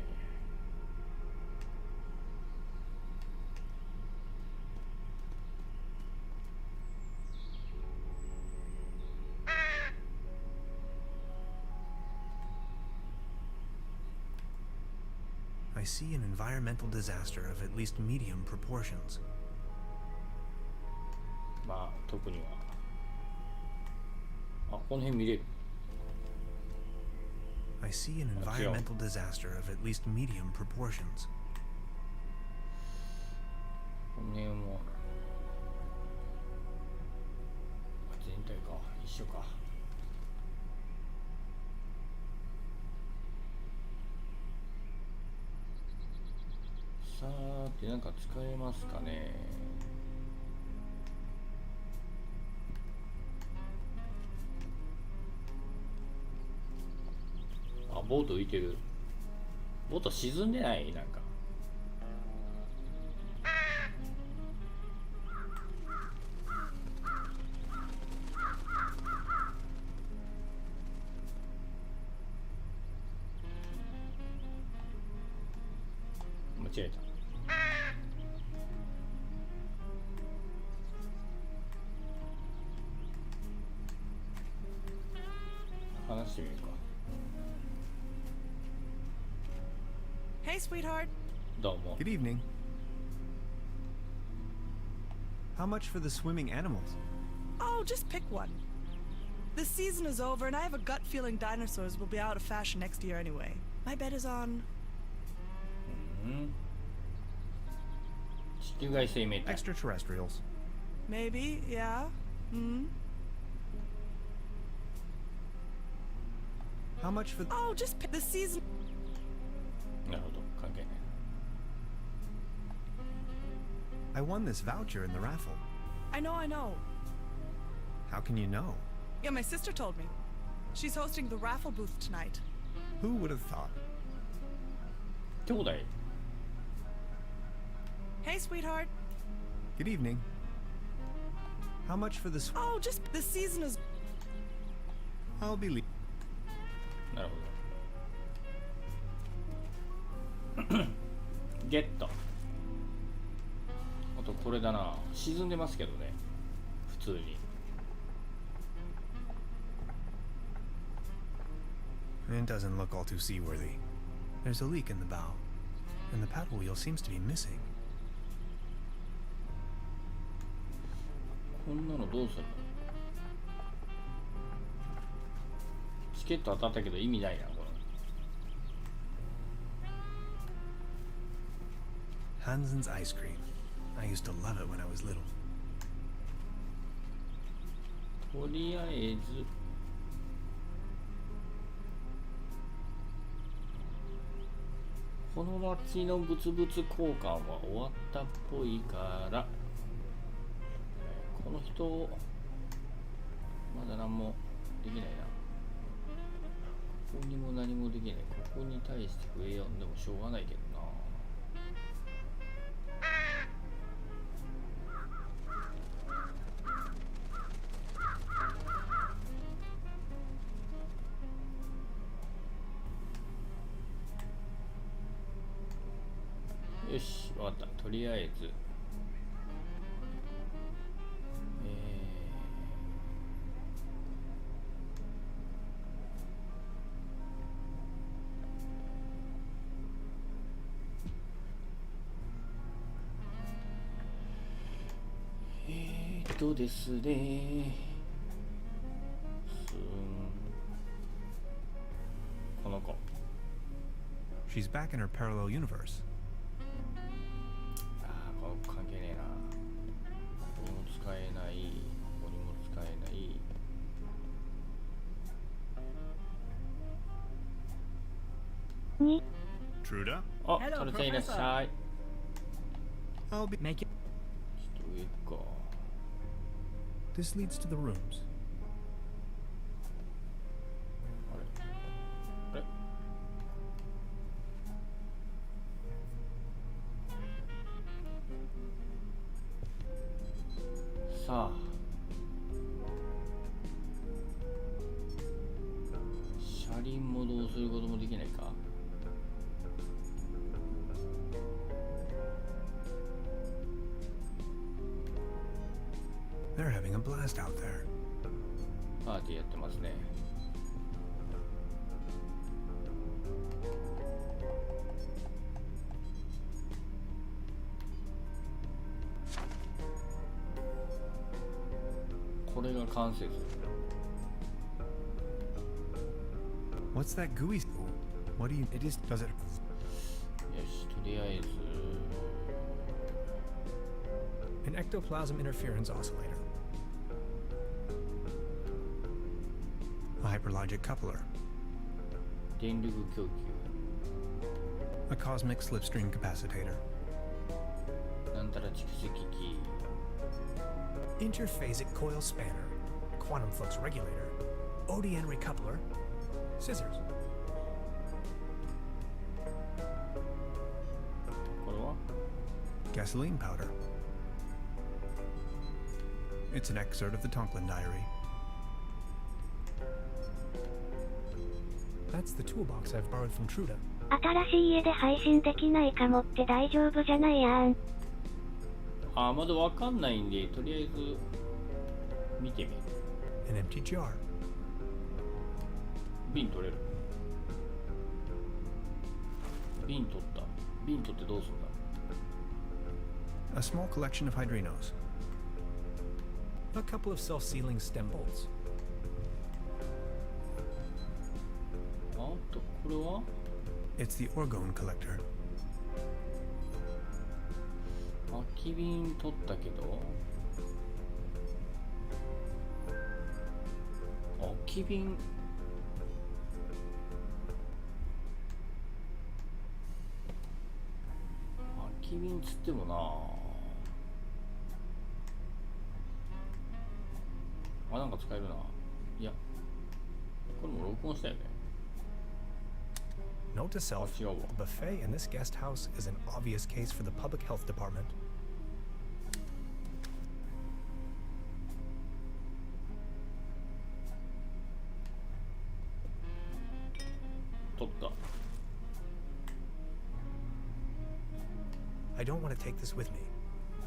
I see an environmental disaster of at least medium proportions. まあ特には。あ、この辺見れる。I see an environmental disaster of at least medium proportions. この辺も全体か一緒か。さーてなんか使えますかね。あ、ボート浮いてる。ボート沈んでない？なんか間違えた。話してみるか。 Hey, sweetheart. どうも。 Good evening. How much for the swimming animals? Oh, just pick one. The season is over, and I have a gut feeling dinosaurs will be out of fashion next year anyway. My bet is on... 地球外生命体。 Extraterrestrials. Maybe, yeah. How much for... Oh, just pick the season... なるほど、関係ない。 I won this voucher in the raffle. I know. How can you know? Yeah, my sister told me. She's hosting the raffle booth tonight. Who would have thought? 兄弟。 Hey, sweetheart. Good evening. How much for this? Oh, just... The season is... I'll be leaving. なるほど。ゲット。あとこれだな。沈んでますけどね。普通に。 It doesn't look all too seaworthy. There's a leak in the bow, and the paddle wheel seems to be missing. こんなのどうするの？チケット当たったけど意味ないなこれ。Hansen's ice cream. I used to love it when I was little. とりあえずこの町の物々交換は終わったっぽいからこの人まだ何もできないな。ここにも何もできない。ここに対して笛読んでもしょうがないけどな。よし、わかった。とりあえずですね。この子。She's back in her parallel universe. ああ、この子関係ねえな。ここにも使えない。ここにも使えない。に。Truda? あ、トルちゃんいらっしゃい。I'll be Make it. 上か。This leads to the rooms. あれさあ車輪もどうすることもできないか。They're having a blast out there. パーティーやってますね。これが完成する。What's that gooey? What do you? It is. Does it? よし、とりあえず。An ectoplasm interference oscillator. A hyperlogic coupler. 電力供給。A cosmic slipstream capacitor. なんたら蓄積機。Interphasic coil spanner. Quantum flux regulator. ODN recoupler. Scissors. これは Gasoline powder. It's an excerpt of the Tonklin diary. That's the toolbox I've borrowed from Truda. 新しい家で配信できないかもって大丈夫じゃないやん。あ、まだわかんないんで、とりあえず見てみる。An empty jar. 瓶取れる。瓶取った。瓶取ってどうするんだ。 A small collection of hydrinos. A couple of self-sealing stem bolts. あとこれは It's the orgone collector. 空き瓶取ったけど空き瓶空き瓶つってもなあ、なんか使えるな。いやこれも録音したよね。 Note to self, the buffet in this guest house is an obvious case for the public health department. 取った。 I don't want to take this with me.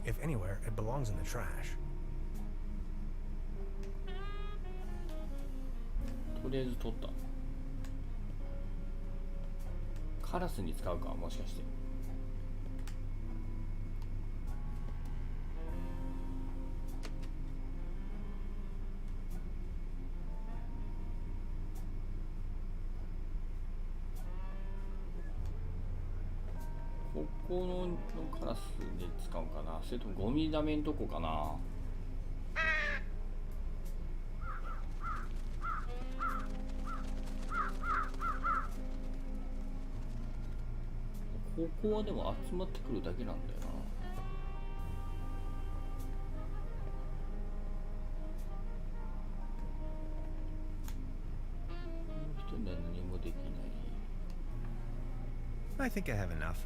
If anywhere, it belongs in the trash. とりあえず取った。カラスに使うか、もしかして。ここのカラスで使うんかな、それともゴミダメんとこかな。ここはでも集まってくるだけなんだよな。この人には何もできない。 I think I have enough.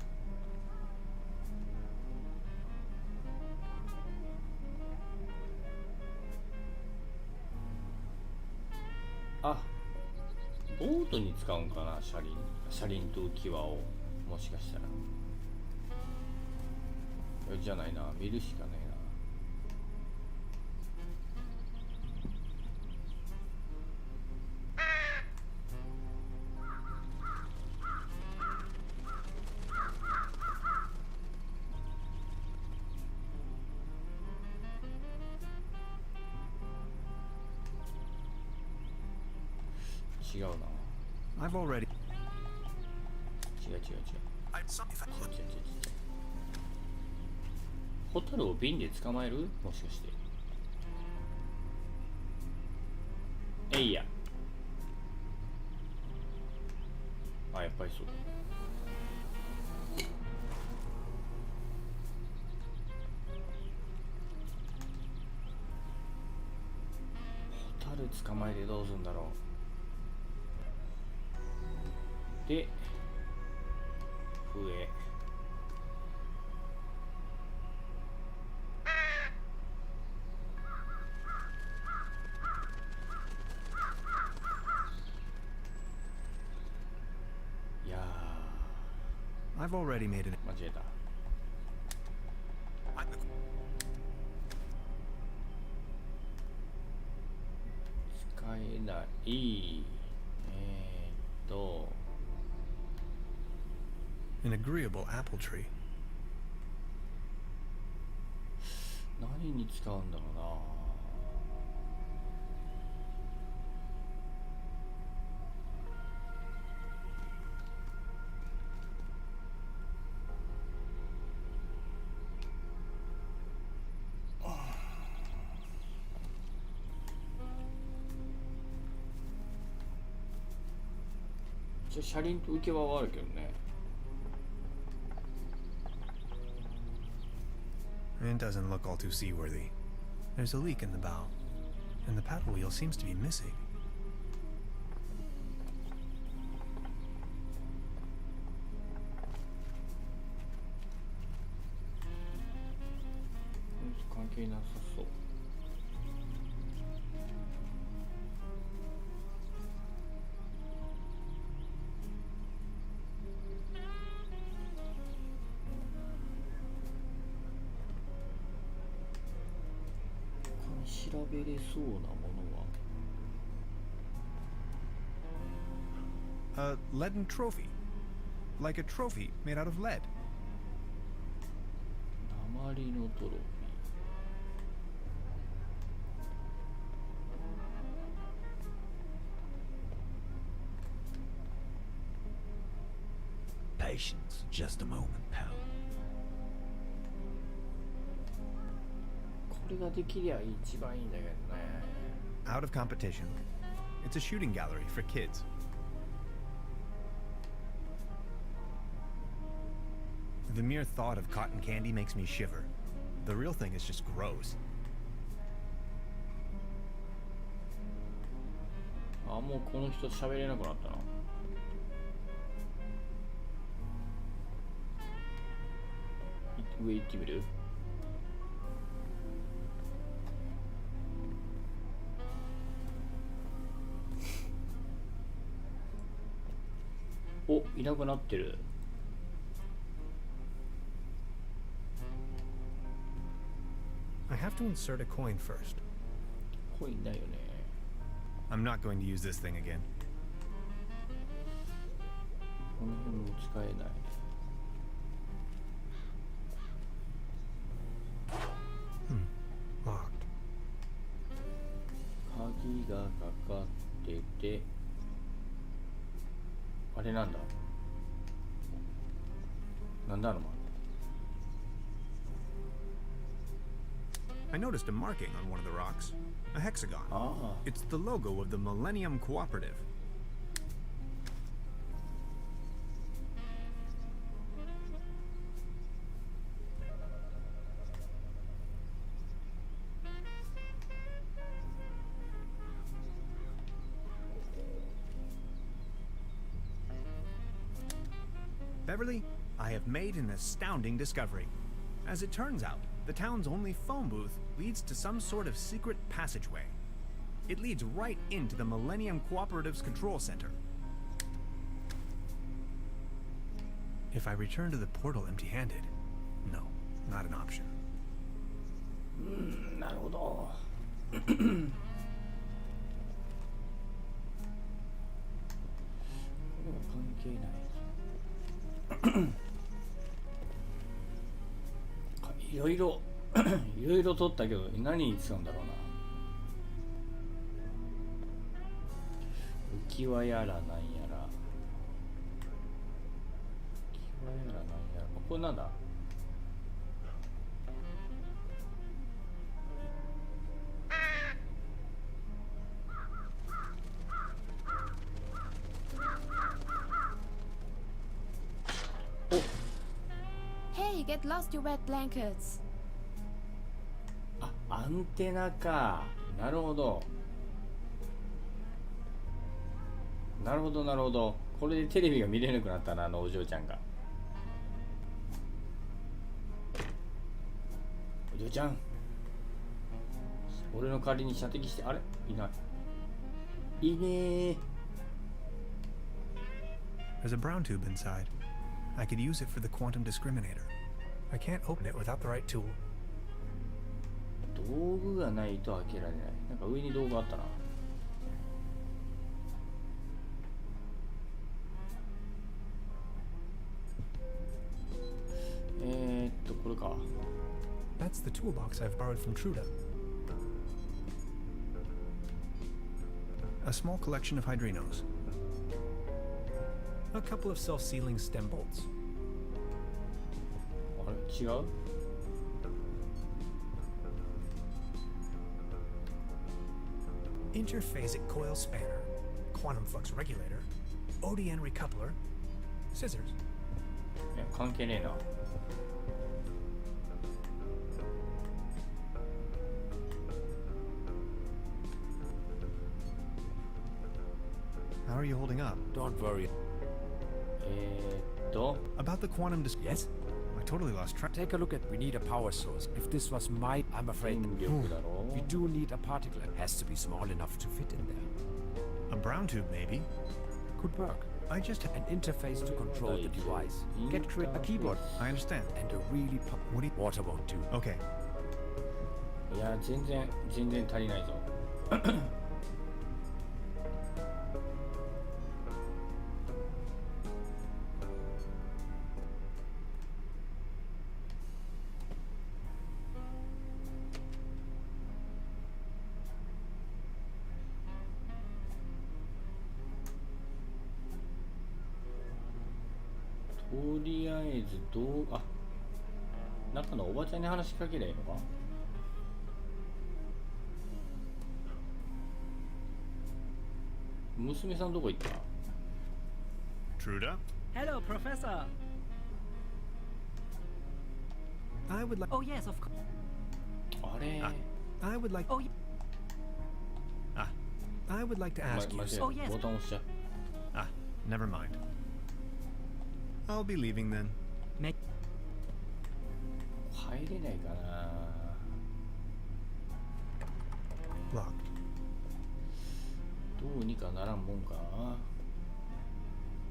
あ、ボートに使うんかな、車輪と浮き輪を。もしかしたらじゃないな、見るしかないな。違うな。 I've already. 違う。ホタルを瓶で捕まえる？もしかして。えいや。あ、やっぱりそう。ホタル捕まえてどうするんだろう。で笛。いやー、 I've already made it. 間違えた。使えない。An agreeable apple tree. 何に使うんだろうな。一応車輪と浮き輪はあるけどね。It doesn't look all too seaworthy. There's a leak in the bow, and the paddle wheel seems to be missing. A leaden trophy. Like a trophy made out of lead. 鉛のトロフィー。 Patience, just a moment, pal. これができりゃ一番いいんだけどね。 Out of competition. It's a shooting gallery for kids. The mere thought of cotton candy makes me shiver. The real thing is just gross. あ、もうこの人喋れなくなったな。上行ってみる？お、いなくなってる。I have to insert a coin first. コインだよね。I'm not going to use this thing again. この辺も使えない。Locked. 鍵がかかってて、あれなんだ。なんだろう。 I noticed a marking on one of the rocks. A hexagon. Ah. It's the logo of the Millennium Cooperative. Beverly, I have made an astounding discovery. As it turns out, the town's only phone booth leads to some sort of secret passageway. It leads right into the Millennium Cooperative's control center. If I return to the portal empty-handed, no, not an option. なるほど。これは関係ない。いろいろ取ったけど何に使うんだろうな。浮き輪やらなんやら。浮き輪やらなんやら。これなんだ。Hey, get lost, you wet blankets. あ、アンテナか。なるほど。なるほどなるほど。これでテレビが見れなくなったな、あのお嬢ちゃんが。お嬢ちゃん、俺の代わりに射的して。あれ、いない。いねー。 There's a brown tube inside. I could use it for the quantum discriminator. I can't open it without the right tool. 道具がないと開けられない。なんか上に道具あったな。これか。 That's the toolbox I've borrowed from Truda. A small collection of hydrinos. A couple of self-sealing stem bolts. あれ、違う？ Interphasic coil spanner, quantum flux regulator, ODN recoupler, scissors. いや、関係ねえな。How are you holding up? Don't worry. About the quantum Yes? I totally lost track. Take a look at. We need a power source. If this was my, I'm afraid we do need a particle. It has to be small enough to fit in there. A brown tube, maybe. Could work. I just An interface to control the device. Get a keyboard I understand. and a really water won't do. Okay. いや、全然足りないぞ。とりあえず中のおばちゃんに話しかけりゃいいのか。娘さんどこ行った？ Truda? Hello, Professor. I would like. Oh, yes, of course. あれ、I would like. Oh, I would like to ask you. 間違えた。 Oh, yes. ボタン押しちゃう。 Never mind. I'll be leaving then. 入れないかな。 Locked. どうにかならんもんかな。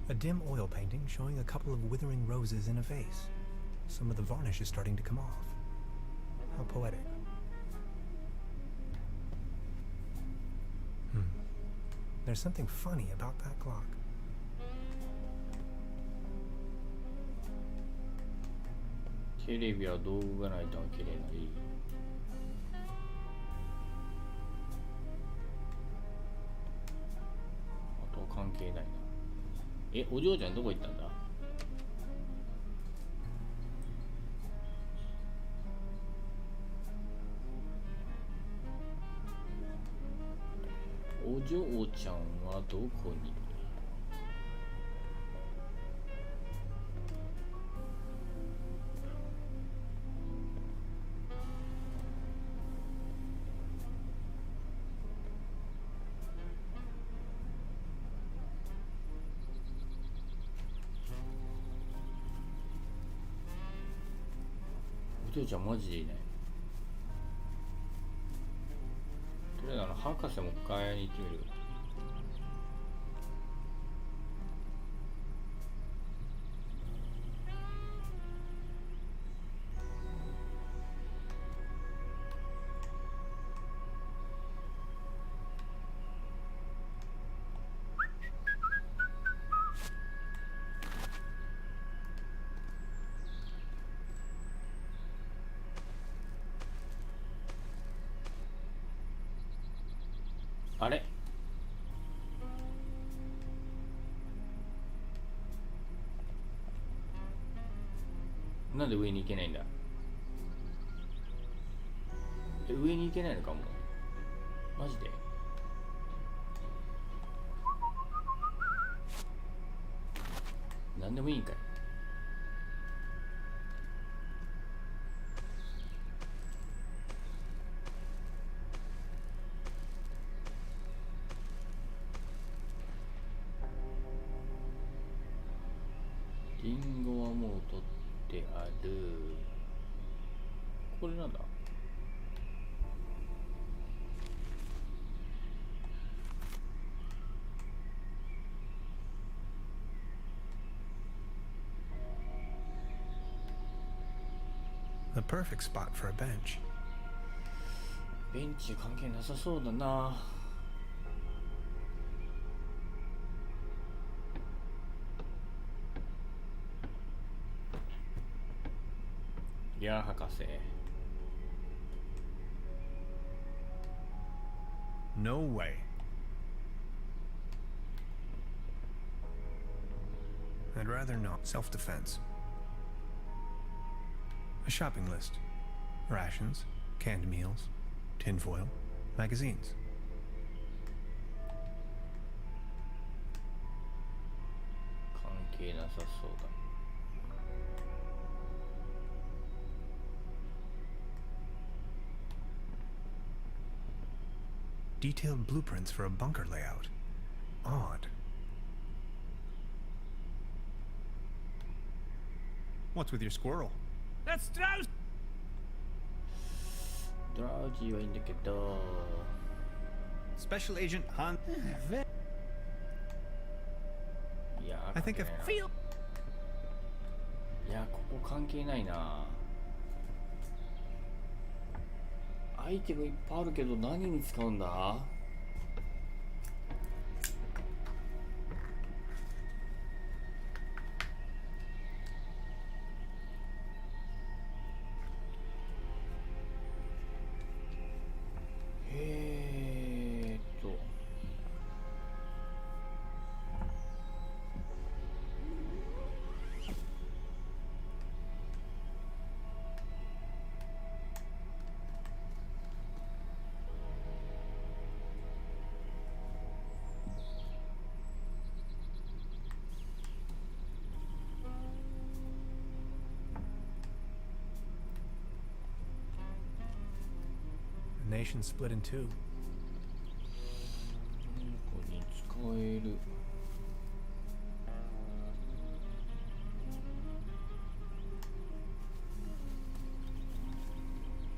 A dim oil painting showing a couple of withering roses in a vase. Some of the varnish is starting to come off. How poetic. There's something funny about that clock. テレビは道具がないと開けれない。あとは関係ないな。お嬢ちゃんどこ行ったんだ？お嬢ちゃんはどこに？お嬢ちゃんマジでいいね。とりあえず博士もう一回に行ってみる。あれ？なんで上に行けないんだ？上に行けないのかも。マジで？なんでもいいんかい。リンゴはもう取ってある。これなんだ？The perfect spot for a bench. ベンチ関係なさそうだな。いや博士。No way. I'd rather not. Self-defense. A shopping list. Rations, canned meals, tinfoil, magazines. 関係なさそうだ。Detailed blueprints for a bunker layout. Odd. What's with your squirrel? That's drowsy. ドラウジーはいいんだけど。Special Agent Han. いや I think I feel. いやここ関係ないな。アイテムいっぱいあるけど何に使うんだ？The nation split in two. ここに使える。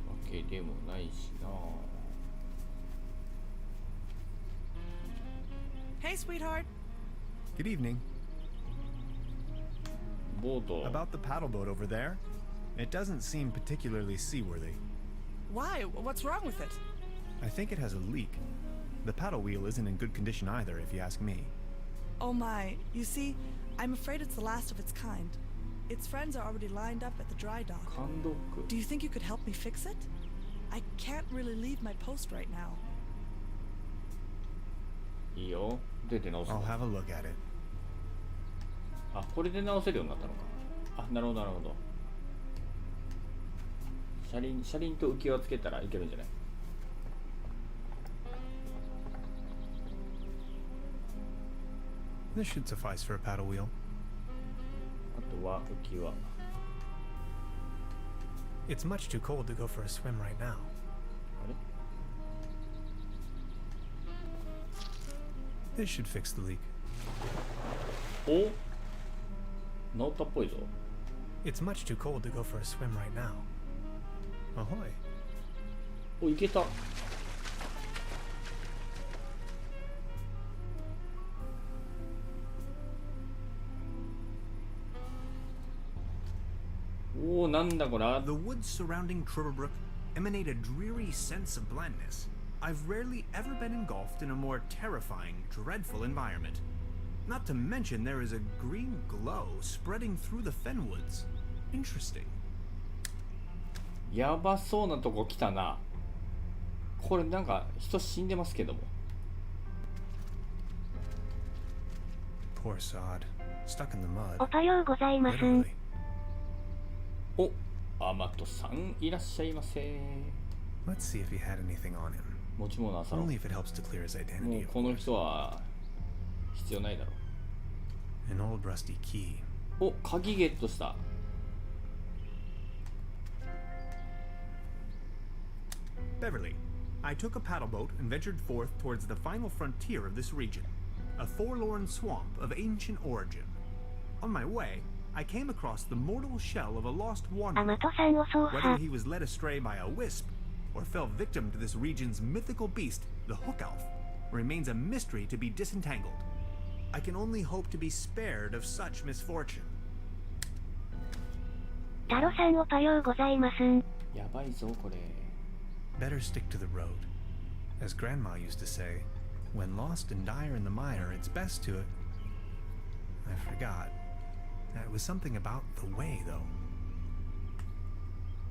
わけでもないしな。Hey, sweetheart. Good evening. ボート。 About the paddle boat over there? It doesn't seem particularly seaworthy. Why? What's wrong with it? I think it has a leak. The paddle wheel isn't in good condition either, if you ask me. Oh my. You see, I'm afraid it's the last of its kind. Its friends are already lined up at the dry dock. 缶ドック。 Do you think you could help me fix it? I can't really leave my post right now. いいよ。出て直す。 I'll have a look at it. あ、これで直せるようになったのか。あ、なるほどなるほど。車輪と浮き輪つけたらいけるんじゃない？ This should suffice for a paddle wheel. あとは浮き輪。 It's much too cold to go for a swim right now. あれ This should fix the leak. お、治ったっぽいぞ。 It's much too cold to go for a swim right now. Ahoy. お、いけた。おお、なんだこれ。 The woods surrounding Trevor emanate a dreary sense of blandness. I've rarely ever been engulfed in a more terrifying, dreadful environment. Not to mention there is a green glow spreading through the fenwoods. Interesting. やばそうなとこ来たな。これなんか人死んでますけども。 Poor sod. Stuck in the mud. おはようございます。 Literally. お、アマトさんいらっしゃいませ。 Let's see if he had anything on him. 持ち物あさろう。 Only if it helps to clear his も identity. う Of この course. 人は必要ないだろ An old rusty key. う。お、鍵ゲットした。 Beverly, I took a paddle boat and ventured forth towards the final frontier of this region, a forlorn swamp of ancient origin. On my way, I came across the mortal shell of a lost ア wanderer. マトさんを走 Whether 破。 he was led astray by a wisp or fell victim to this region's mythical beast, the Hook Elf, remains a mystery to be disentangled. I can only hope to be spared of such misfortune. タロさんおはようございます。やばいぞこれ。 Better stick to the road. As Grandma used to say, when lost and dire in the mire, it's best to... I forgot. It was something about the way, though.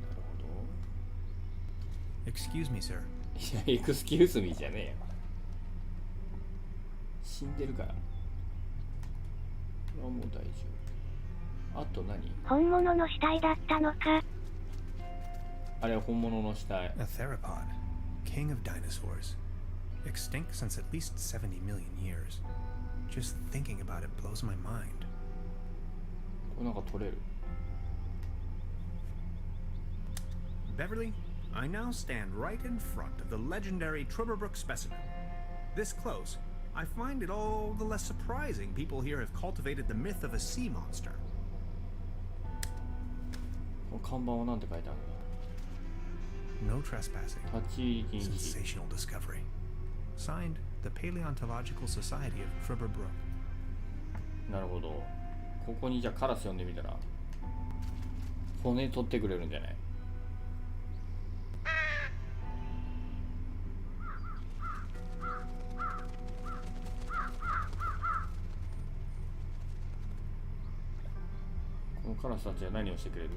なるほど。 Excuse me, sir. いや、エクスキューズミーじゃねえよ。死んでるから。これはもう大丈夫。あと何？本物の死体だったのか。あれは本物の死体。 A theropod, king of dinosaurs. Extinct since at least 70 million years. Just thinking about it blows my mind. これなんか取れる。 Beverly, I now stand right in front of the legendary Trubberbrook specimen. This close, I find it all the less surprising people here have cultivated the myth of a sea monster. この看板は何て書いてある No trespassing. の？立ち入り禁止。 Sensational discovery. Signed, the Paleontological Society of Trubberbrook. なるほど。ここにじゃあカラス呼んでみたら骨取ってくれるんじゃない？このカラスたちは何をしてくれる？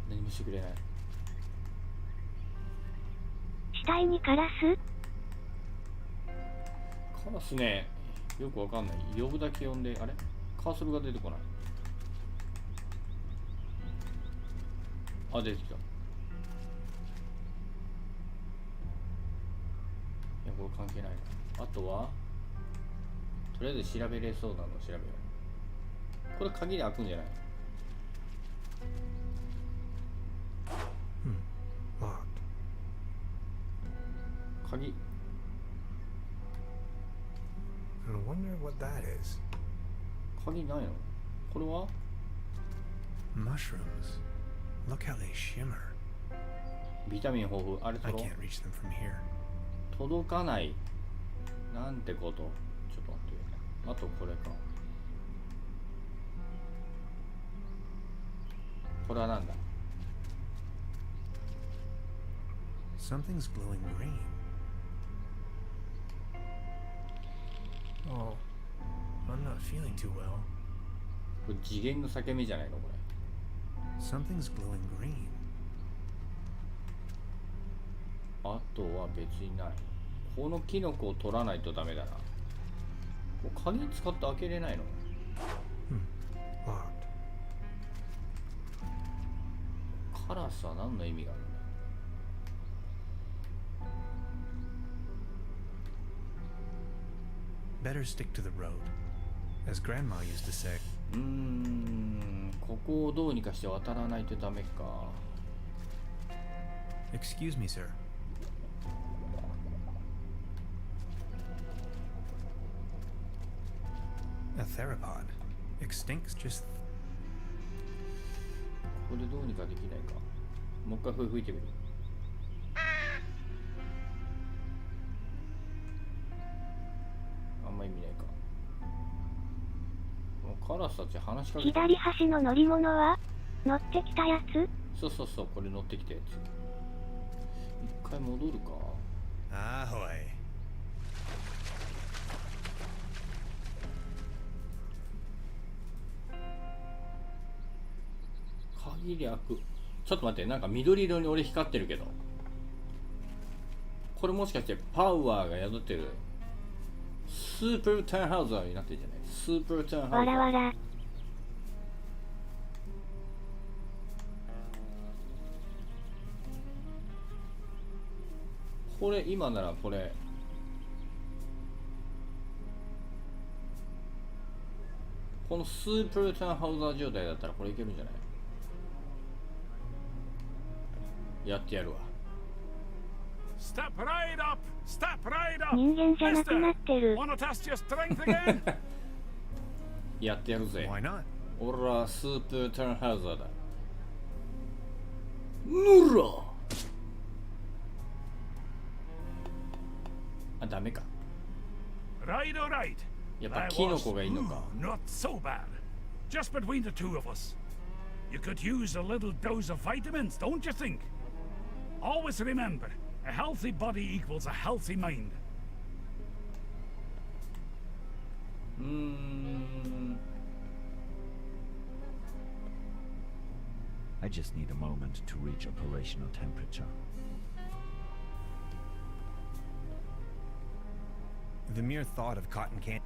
何もしてくれない。死体にカラス？カラスね、よくわかんない。呼ぶだけ呼んで、あれ？カーソルが出てこない。あ、出てきた。いや、これ関係ないな。あとはとりあえず調べれそうなのを調べよう。これ鍵で開くんじゃない？ Locked. 鍵。 I wonder what that is. 鍵ないの？これは？ Mushrooms. Look how they shimmer. ビタミン豊富。あれ I 取ろう。 can't reach them from here. 届かない。なんてこと。ちょっと待って。あとこれか。これはなんだ？ Something's glowing green. Oh, I'm not feeling too well. これ次元の裂け目じゃないのこれ。 Something's glowing green. あとは別にない。このキノコを取らないとダメだな。これ鍵使って開けれないの？カラスは何の意味があるんだ。Better stick to the road, as Grandma used to say. ここをどうにかして渡らないとダメか。Excuse me, sir. A theropod. Extincts just. ここでどうにかできないか。もう一回吹いてみる。あんま意味ないか。カラスたち話しかけて。左端の乗り物は乗ってきたやつ？そうそうそう、これ乗ってきたやつ。一回戻るか。Ahoy. 鍵で開く。ちょっと待って、なんか緑色に俺光ってるけど。これもしかしてパワーが宿ってるスーパーターンハウザーになってるんじゃない？スーパーターンハウザー。わらわら。これ今ならこれこのスーパーターンハウザー状態だったらこれいけるんじゃない？やってやるわ。Step right up! Step right up! 人間じゃなくなってる。Wanna test your strength again? やってやるぜ。 Why not? 俺はスーパーターンハウザーだ。ぬらあ、ダメか。 Right, all right. やっぱキノコがいいのか。 Not so bad. Just between the two of us. You could use a little dose of vitamins, don't you think? Always remember, a healthy body equals a healthy mind. I just need a moment to reach operational temperature. The mere thought of cotton candy.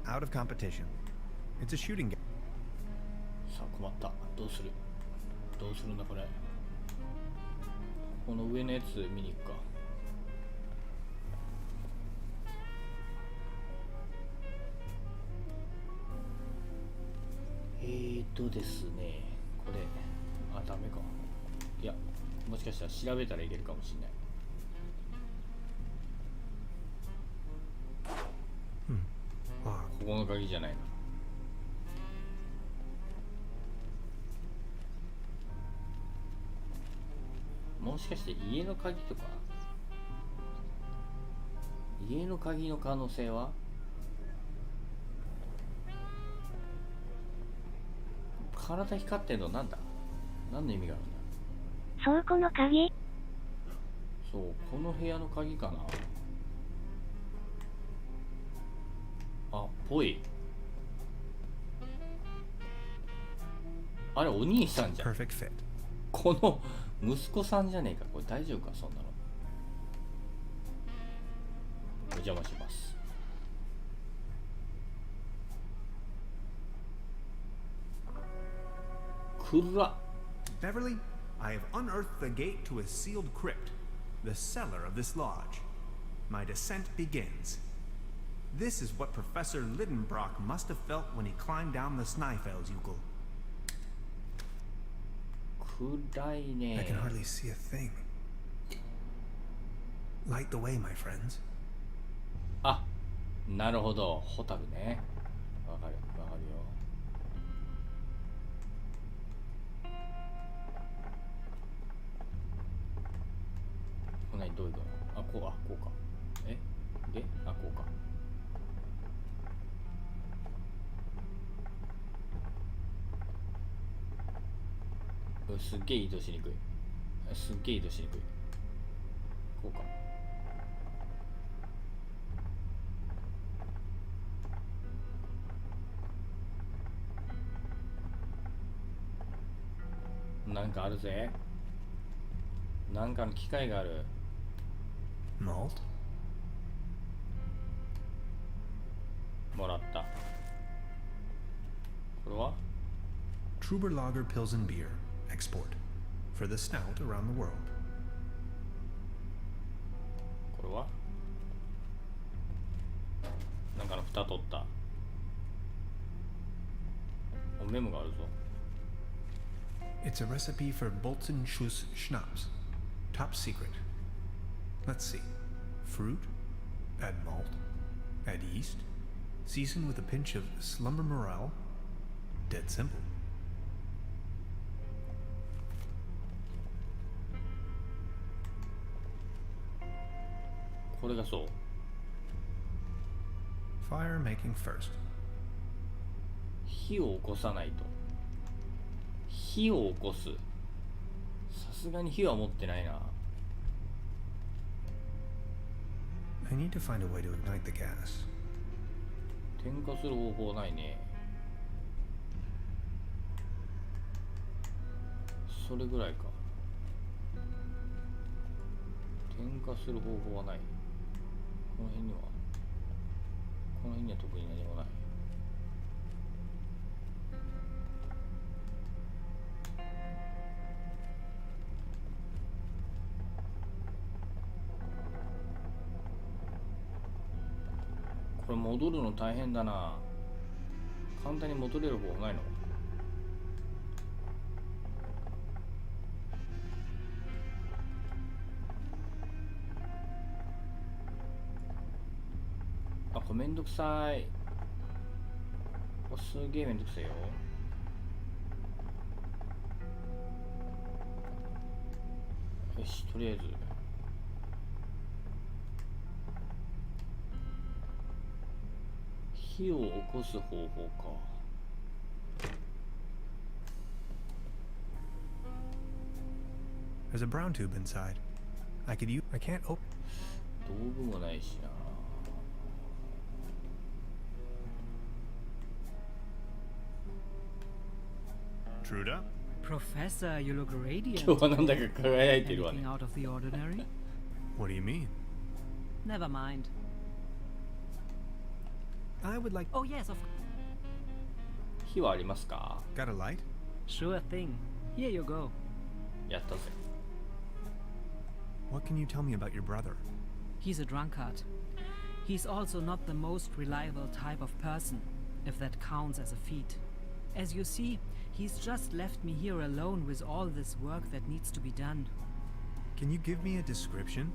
Out of competition. It's a shooting game. さあ困った。どうする？どうするんだこれ。この上のやつ見に行くか。ですね、これ、あ、ダメか。いや、もしかしたら調べたらいけるかもしれない。ここの鍵じゃないな。もしかして家の鍵とか？家の鍵の可能性は？体光ってんのなんだ？何の意味があるんだ？倉庫の鍵？そう、この部屋の鍵かな。あ、ぽい。あれ、お兄さんじゃん。この息子さんじゃねえか。これ大丈夫か、そんなの。お邪魔します。暗っ。 Beverly, I have unearthed the gate to a sealed crypt, the cellar of this lodge. My descent begins. This is what Professor Lidenbrock must have felt when he climbed down the Snæfellsjökull. 暗いね。 I can hardly see a thing. Light the way, my friends. あ、なるほど。ホタルね。わかる、わかるよ。これどういうこと？あ、こう、あ、こうか。え？で、あ、こうか。すっげえ移動しにくい。すっげえ移動しにくい。こうか。なんかあるぜ。なんかの機械がある。Malt? もらった。これは？ True Truber Lager Pilsen beer, export, for the stout around the world. これはなんかの蓋取ったメモがあるぞ。 It's a recipe for Bolzenschuss Schnapps. Top secret. Let's see. Fruit, add malt, add yeast, season with a pinch of slumber morale. Dead simple. これがそう。 Fire making first. 火を起こさないと。火を起こす。さすがに火は持ってないな。 I need to find a way to ignite the gas. 点火する方法ないね。それぐらいか。点火する方法はない。この辺には特に何もない。これ戻るの大変だな。簡単に戻れる方法ないの？あ、これめんどくさい。これすげえめんどくさいよ。よし、とりあえず火を起こす方法か。There's a brown tube inside. I can't open. 道具もないしな。Truda? Professor, you look radiant. 今日はなんだか輝いてるわね。 Anything out of the ordinary? What do you mean? Never mind. I would like. Oh yes, of 火はありますか？ Got a light? sure thing. Here you go. やったぜ。 What can you tell me about your brother? He's a drunkard. He's also not the most reliable type of person, if that counts as a feat. As you see, he's just left me here alone with all this work that needs to be done. Can you give me a description?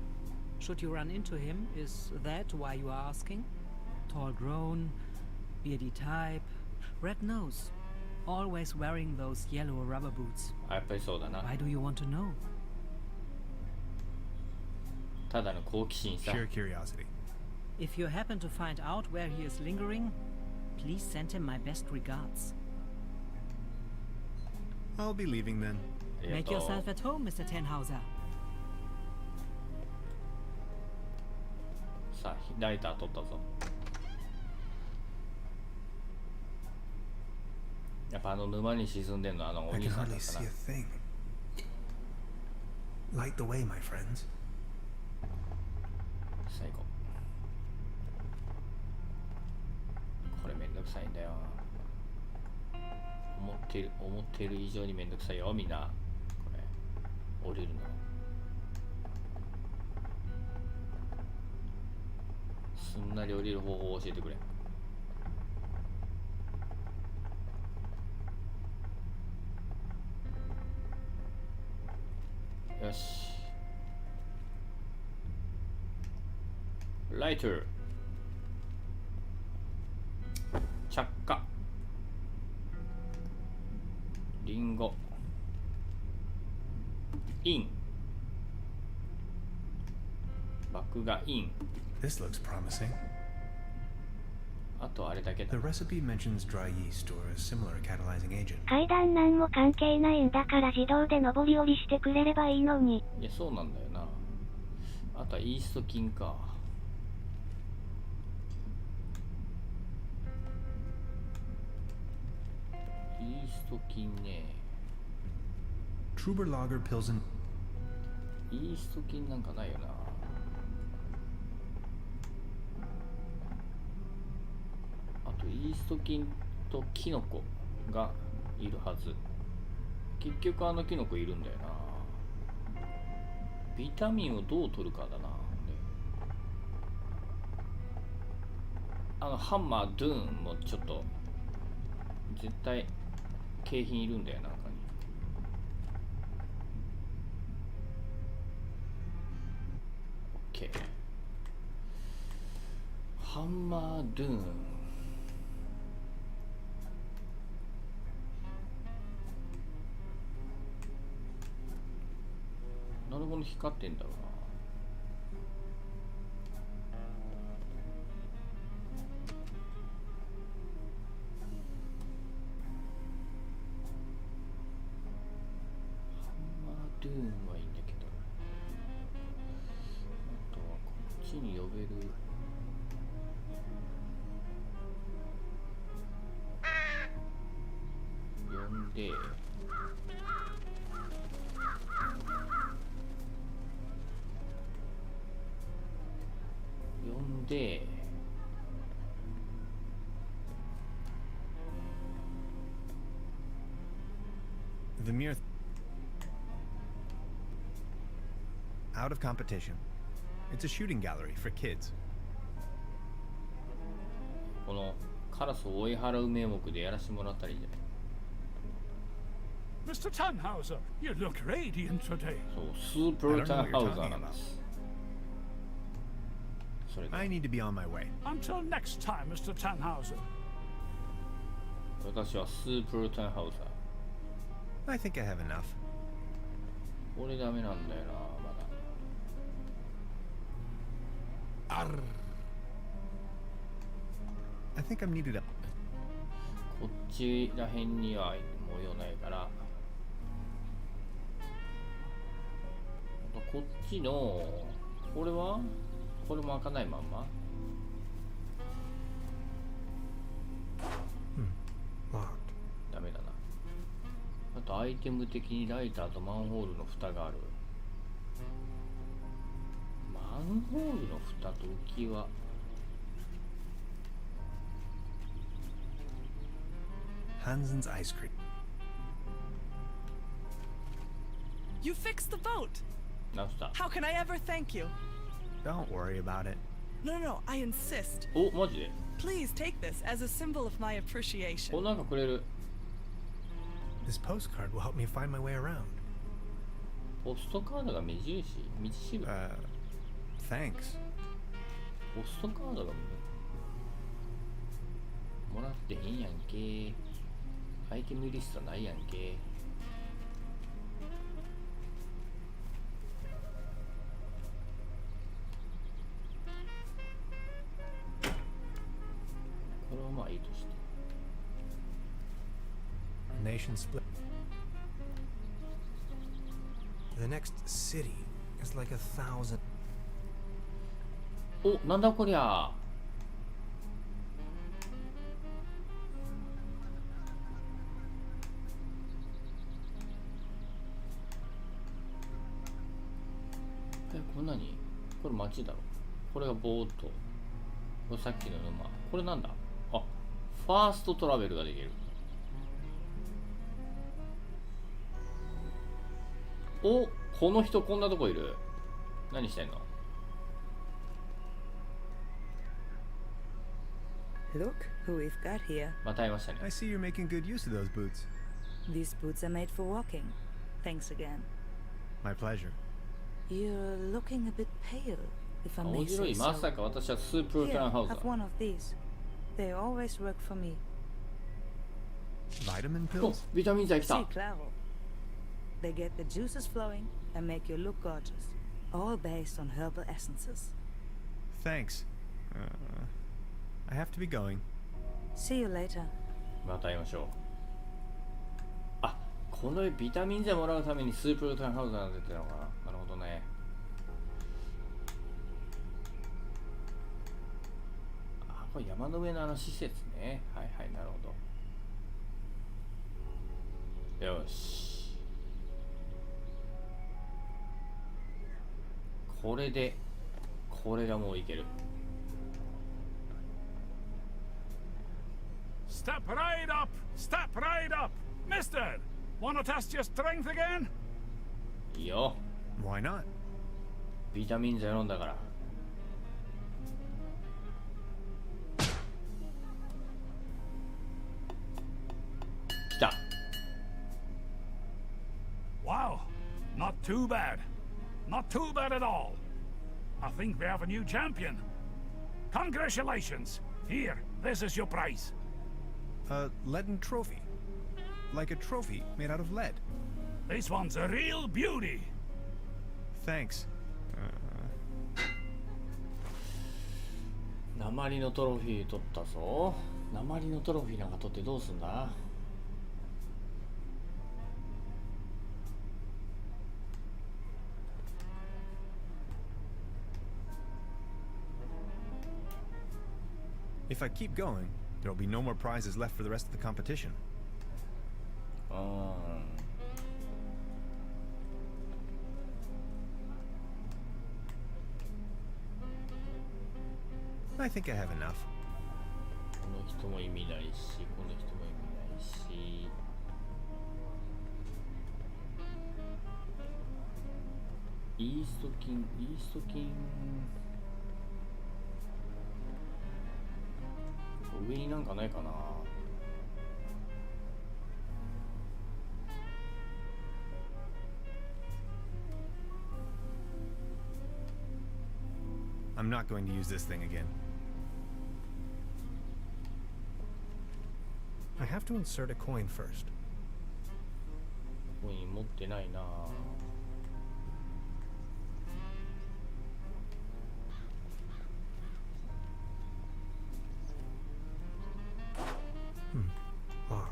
Should you run into him, is that why you are asking? Tall grown, beardy type, red nose, always wearing those yellow rubber boots. あ、やっぱりそうだな。 Why do you want to know? ただの好奇心さ。 Sheer curiosity. If you happen to find out where he is lingering, please send him my best regards. I'll be leaving then. ありが Make とう。 yourself at home, Mr. Tenhauser. さあ、ライター取ったぞ。やっぱあの沼に沈んでんのあのお I 兄 can さんだ hardly った see な a。thing. Light the way, my friends. 最後。これめんどくさいんだよ。思っている以上にめんどくさいよみんな。これ降りるの。すんなり降りる方法を教えてくれ。よし。ライター。着火。リンゴ。イン。爆がイン。 This looks promising. あとあれだけだ。 The recipe mentions dry yeast or a similar catalyzing agent. 階段なんも関係ないんだから自動で上り下りしてくれればいいのに。いや、そうなんだよな。あとはイースト菌か。イースト菌ね。 Truber Lager Pilsen. イースト菌なんかないよな。あとイースト菌とキノコがいるはず。結局あのキノコいるんだよな。ビタミンをどう取るかだな。ハンマードゥーンもちょっと絶対景品いるんだよな。中にオッケー。ハンマードゥーン、なるほど、光ってんだろうな。ドゥーンはいいんだけど、あとはこっちに呼べる。呼んで、呼んで、The mere out of competition. It's a shooting gallery for kids. このカラスを追い払う名目でやらしてもらったらいいじゃない。 Mr. Tannhauser, you look radiant today. そう、スーパータンハウザーなんです。それで I need to be on my way. Until next time, Mr. Tannhauser. 私はスーパータンハウザー。 I think I have enough. 俺ダメなんだよな、まだ。I think I'm needed up. こっちらへんには模様ないから、こっちのこれはこれも開かないまんま。ダメだな。あとアイテム的にライターとマンホールの蓋がある。マンホールの蓋と浮き輪。Hansen's ice cream. You fixed the boat. 直した。 How can I ever thank you? Don't worry about it. No, no, no, I insist. お、マジで Please take this as a symbol of my お、 appreciation. なんかくれる。 This postcard will help me find my way around. ポストカードが目印、道しる。 Thanks. ポストカードがもらってへんやんけ。アイテムリストないやんけ。これはまあいいとして。 Nation split. The next city is like 1,000. お、なんだこりゃ。こんなにこれ街だろ。これがボート。これさっきの沼。これなんだ。あ、ファーストトラベルができる。お、この人こんなとこいる。何してんの。 Look who we've got here. また会いましたね。 I see you're making good use of those boots. These boots are made for walking. Thanks again. My pleasure. You're looking a bit pale, if I 青 may 白 say い。 so. まさか私はスープルタ Here, ーンハウザ have ー。 one of these. They always work for me. Vitamin お、 pills? ビタミン剤来 See, た。 claro. They get the juices flowing and make you look gorgeous. All based on herbal essences. Thanks. I have to be going. See you later. また会いましょう。あ、このビタミン剤もらうためにスープルターンハウザーが出てるのかな。なるほどね。あ、これ山の上の施設ね。はいはい、なるほど。よし。これで、これがもういける。 Step right up! Step right up! Mister! Wanna test your strength again? いいよ。 Why not? ビタミン剤飲んだから。来た。 Wow, not too bad. Not too bad at all. I think we have a new champion. Congratulations. Here, this is your prize. A leaden trophy. Like a trophy made out of lead. This one's a real beauty. Thanks. 鉛のトロフィー取ったぞ。鉛のトロフィーなんか取ってどうすんだ。If I keep going, there will be no more prizes left for the rest of the competition. I think I have enough. この人も意味ないし、この人も意味ないし。イースト菌。上になんかないかな。I'm not going to use this thing again. I have to insert a coin first. コイン持ってないな。Locked.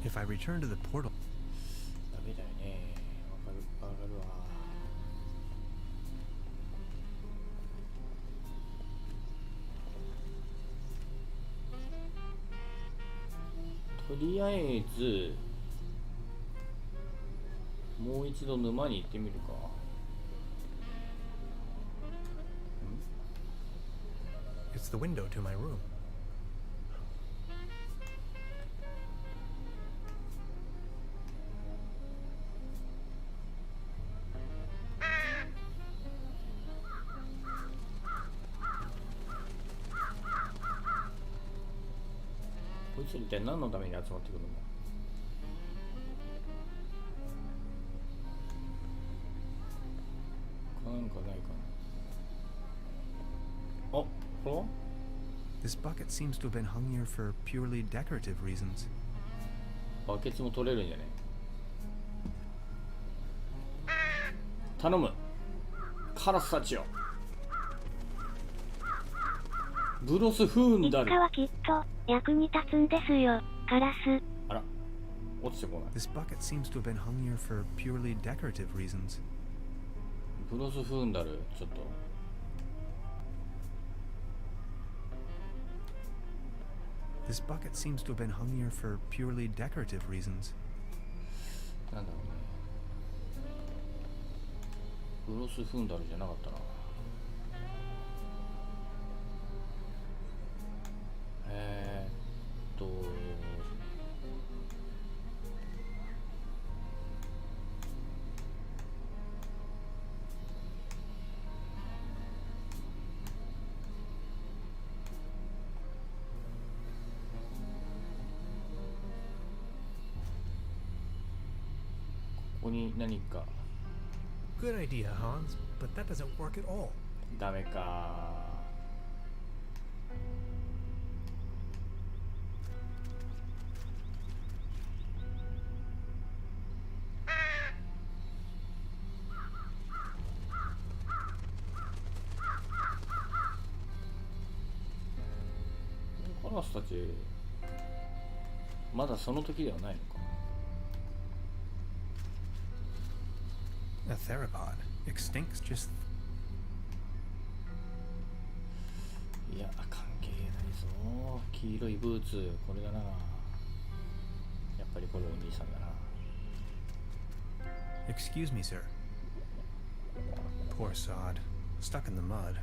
If I return to the portal, ダメだよね。わかるわ。とりあえずもう一度沼に行ってみるか。It's the window to my room.こいつ一体何のために集まってくるの？なんかないかな。あ、これは？ this bucket seems to have been hung here for purely decorative reasons. バケツも取れるんじゃね？頼む。カラスたちよ。ブロスフーンダル。いつかはきっと役に立つんですよ、カラス。あら、落ちてこない。 This bucket seems to have been hung here for purely decorative reasons. ブロスフーンダル、ちょっと。This bucket seems to have been hung here for purely decorative reasons. なんだろうね。ブロスフーンダルじゃなかったな。ここに何か。 Good idea, Hans, but that doesn't work at all. ダメか。カラスたちまだその時ではないのか。 A theropod. Extincts just. いや、関係ないぞ。黄色いブーツ、これだな。やっぱりこれお兄さんだな。 Excuse me, sir. Poor sod. stuck in the mud.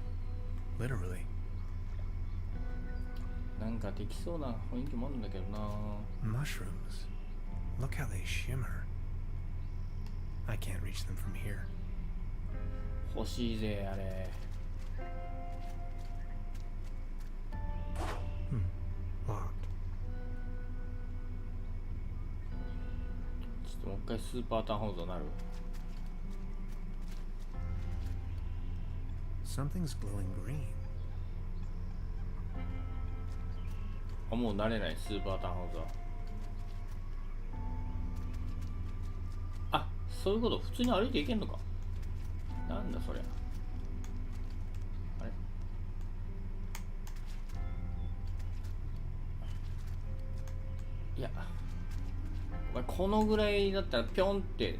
Literally. なんかできそうな雰囲気もあるんだけどな。 Mushrooms. Look how they shimmer. I can't reach them from here. 欲しいぜあれ。Locked. ちょっともう一回スーパーターン放送なる。 Something's glowing green. あ、もう慣れないスーパーターン放送。あ、そういうこと。普通に歩いていけんのか。なんだそれ。あれ、いや、お前このぐらいだったらピョンって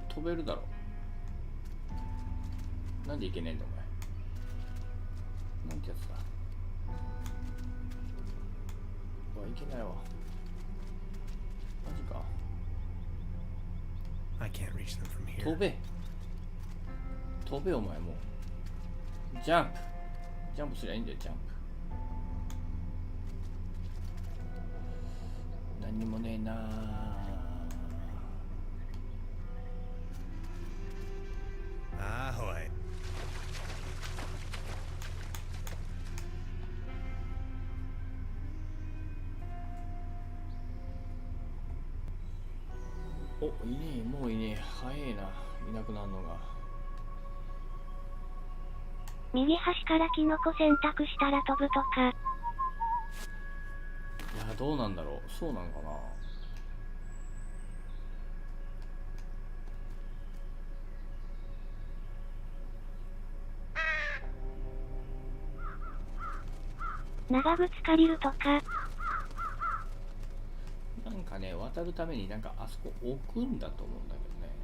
飛べるだろ。なんでいけねえんだお前。なんてやつだ。うわ、いけないわ。マジか。 I can't reach them from here. 飛べお前。もうジャンプすりゃいいんだよ。ジャンプ。何にもねえな。Ahoy. お、いねえ、もういねえ。早えな、いなくなるのが。右端からキノコ選択したら飛ぶとか。いや、どうなんだろう。そうなんかな。長靴借りるとか。なんかね、渡るためになんかあそこ置くんだと思うんだけどね。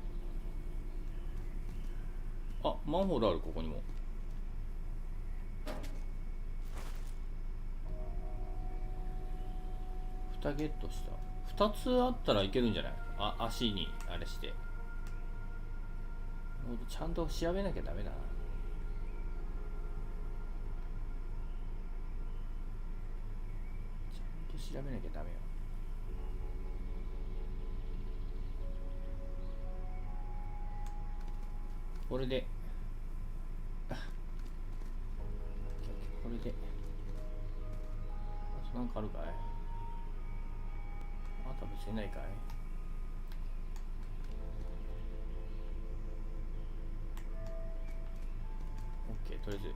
あ、マンホールある。ここにも。蓋ゲットした。2つあったらいけるんじゃない？あ、足にあれして。ちゃんと調べなきゃダメだな。ちゃんと調べなきゃダメよ。これで、これで、なんかあるかい？あと別にないかい？オッケー、とりあえず。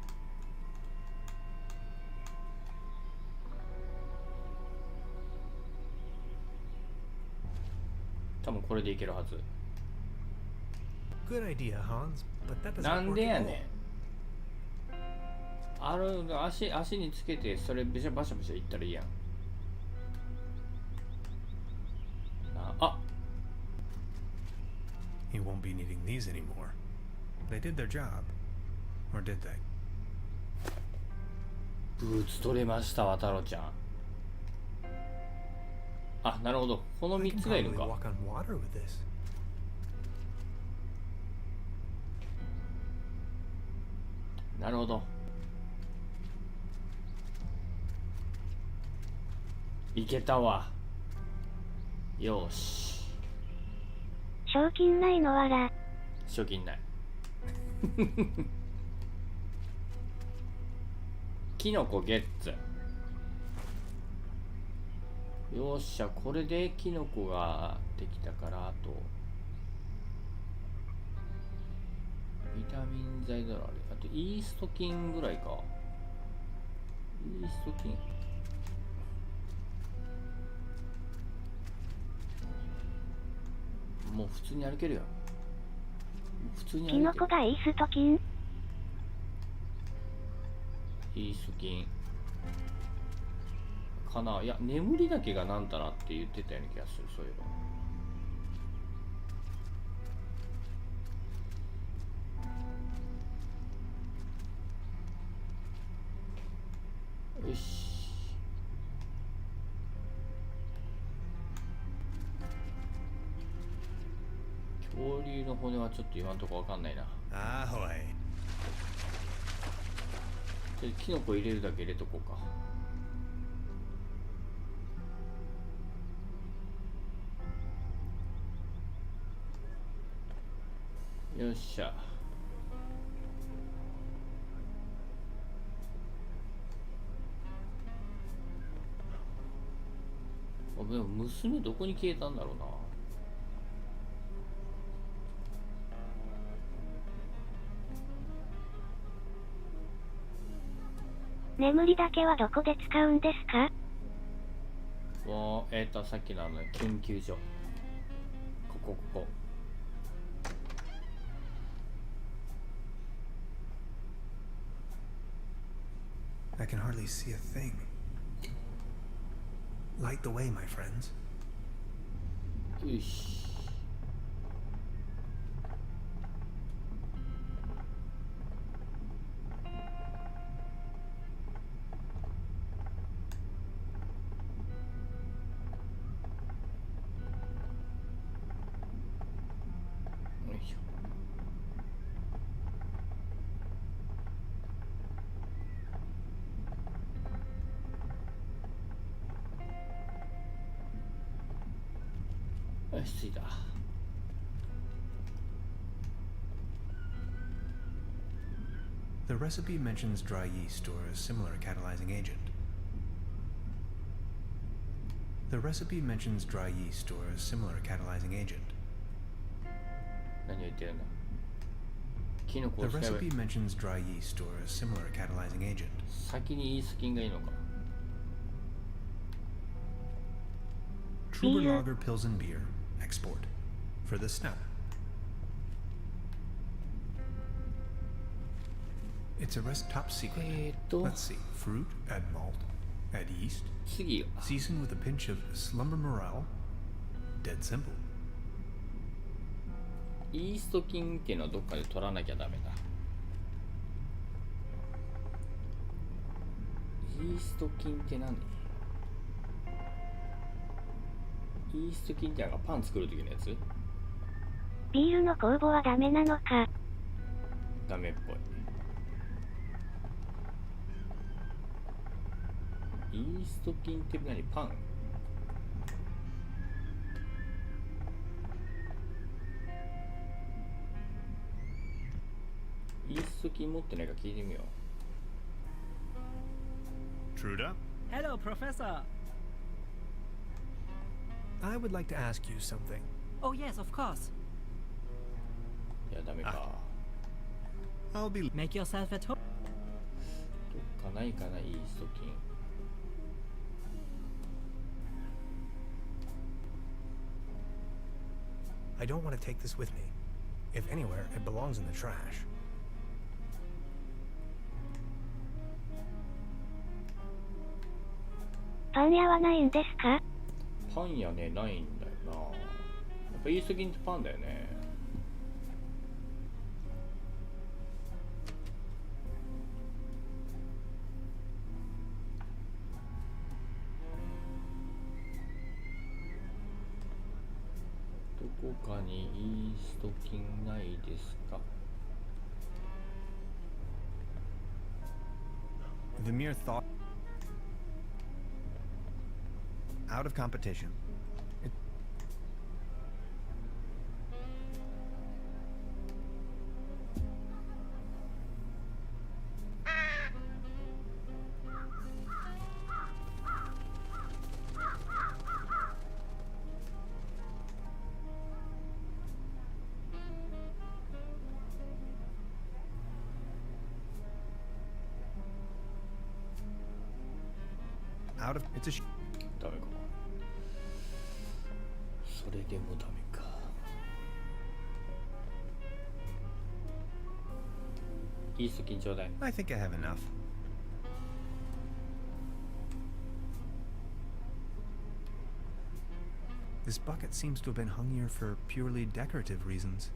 多分これでいけるはず。Good idea, Hans, but that doesn't なん work で at や all. ねん。ある足につけてそれバシャバシャいったらいいやん。あ、 He won't be needing these anymore. They did their job. Or did they? ブーツ取れましたわ、太郎ちゃん。あ、なるほど。この I 3 can つがいる probably か。 walk on water with this. なるほど。いけたわ。よし。賞金ないのわら。賞金ない。キノコゲッツ。よっしゃ、これでキノコができたから、あとビタミン剤だろ、あれ。あとイースト菌ぐらいか。イースト菌。もう普通に歩けるよ。普通に歩ける。キノコがイースト菌。イースト菌かな。いや、眠りだけがなんたらって言ってたような気がする。そういえば。よし。恐竜の骨はちょっと今んとこわかんないな。Ahoy. でキノコ入れるだけ入れとこうか。よっしゃ。あ、でも娘どこに消えたんだろうな。眠りだけはどこで使うんですか？さっきの研究所。ここ。I can hardly see a thing. Light the way, my friends. よし。よし、着いた。The recipe mentions dry yeast or a similar catalyzing agent. The recipe mentions dry yeast or a similar catalyzing agent. 何を言ってるんだ。キノコ The を使えば recipe mentions dry yeast or a similar catalyzing agent. 先にイース菌がいいのか。Truber Lager Pilsen beer. Export. For the snout. It's a rest top secret. Let's see. Fruit, add malt, add yeast. 次 Season with a pinch of slumber morale. Dead simple. イースト菌っていうのはどっかで取らなきゃダメだ。イースト菌って何？イースト菌ってなんかパン作るときのやつ？ビールの酵母はダメなのか。ダメっぽい。イースト菌って何？パン？イースト菌持ってないか聞いてみよう。 Truda? Hello, Professor. I would like to ask you something. Oh, yes, of course. いや、ダメか。I'll be. Make yourself at home. どっかないかな、イースト菌。I don't want to take this with me. If anywhere, it belongs in the trash. パン屋はないんですか？パン屋ね、ないんだよな。やっぱイースト菌ってパンだよね。どこかにイースト菌ないですか？ The mere thought. Out of competition. Out of. It's a. ダメか。それでもダメか。イースト菌ちょうだい。 I think I have enough. This bucket seems to have been hung here for purely decorative reasons.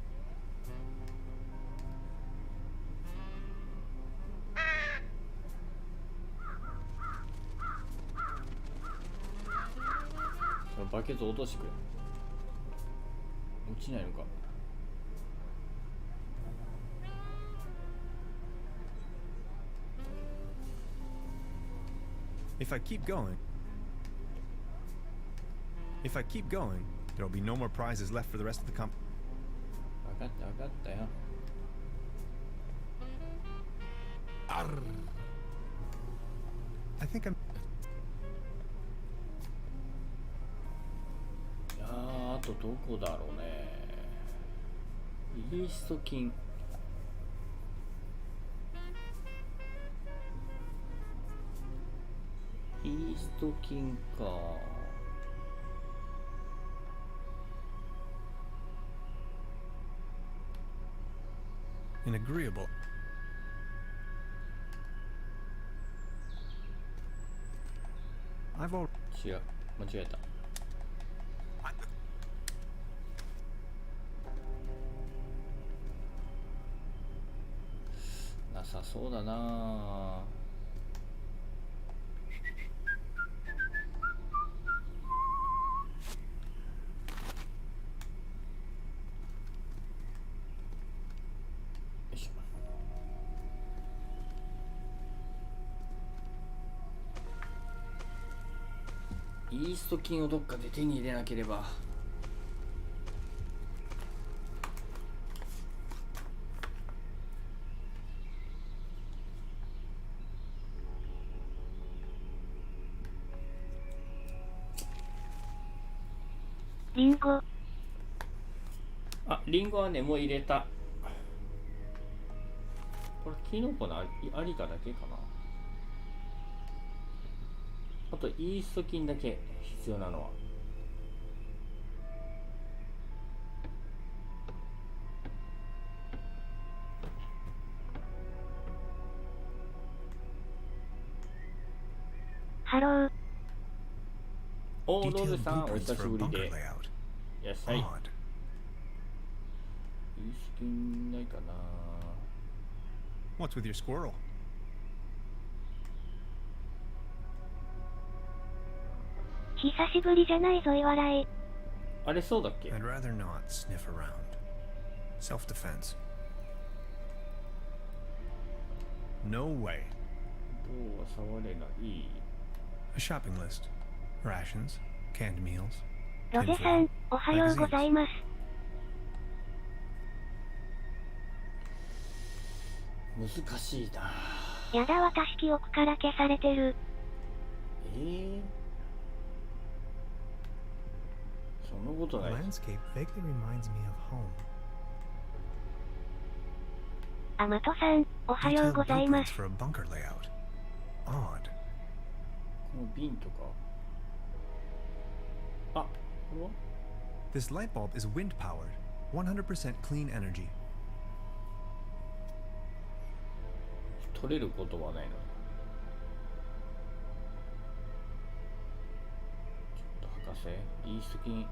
So バケツ落としてくれ。落ちないのか。If I keep going, there will be no more prizes left for the rest of the company. 分かったよ。I think I'm. いやー、あとどこだろうね。イースト菌。イースト菌か。An agreeable. I've already. 違う、間違えた。なさそうだなあ。よいしょ。イースト菌をどっかで手に入れなければ。リンゴ。あ、リンゴはね、もう入れた。これキノコのありかだけかな。あとイースト菌だけ必要なのは。ハロー。おー、ロー Detailed ズさん、お blueprints 久し for a ぶり bunker で。 layout. いらっしゃい。イー Odd. スト菌ないかな。What's with your squirrel? 久しぶりじゃないぞ、い笑い。あれそうだっけ？ I'd rather not sniff around. Self-defense. No way. どうは触れない。A shopping list. Rations, canned meals. ロゼさん、おはようございます。難しいな。やだ、私記憶から消されてる。そんなこと The ない。 landscape vaguely reminds me of home. アマトさん、おはよう Detailed ございま blueprints す。 for a bunker layout. Odd. この瓶とか。あ、これは This light bulb is wind powered. 100% clean energy. 取れることはないの。ちょっと博士、イースト菌。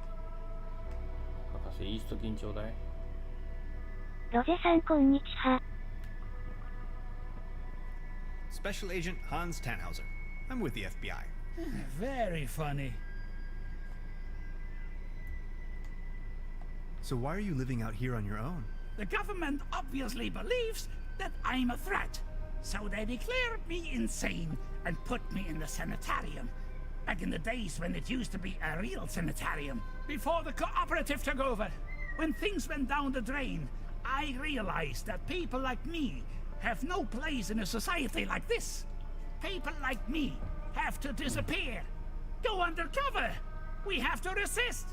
博士、イースト菌ちょうだい。ロゼさん、こんにちは。Special Agent Hans Tannhauser. I'm with the FBI. Very funny. So why are you living out here on your own? The government obviously believes that I'm a threat, so they declared me insane and put me in the sanitarium. Back in the days when it used to be a real sanitarium, before the cooperative took over. When things went down the drain, I realized that people like me have no place in a society like this. People like me have to disappear, go undercover. We have to resist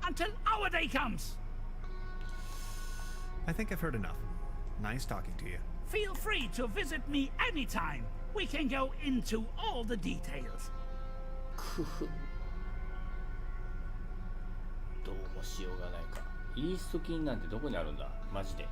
until our day comes. I think I've heard enough. Nice talking to you. Feel free to visit me anytime. We can go into all the details. くふ。どうもしようがないか。イースト菌なんてどこにあるんだマジで。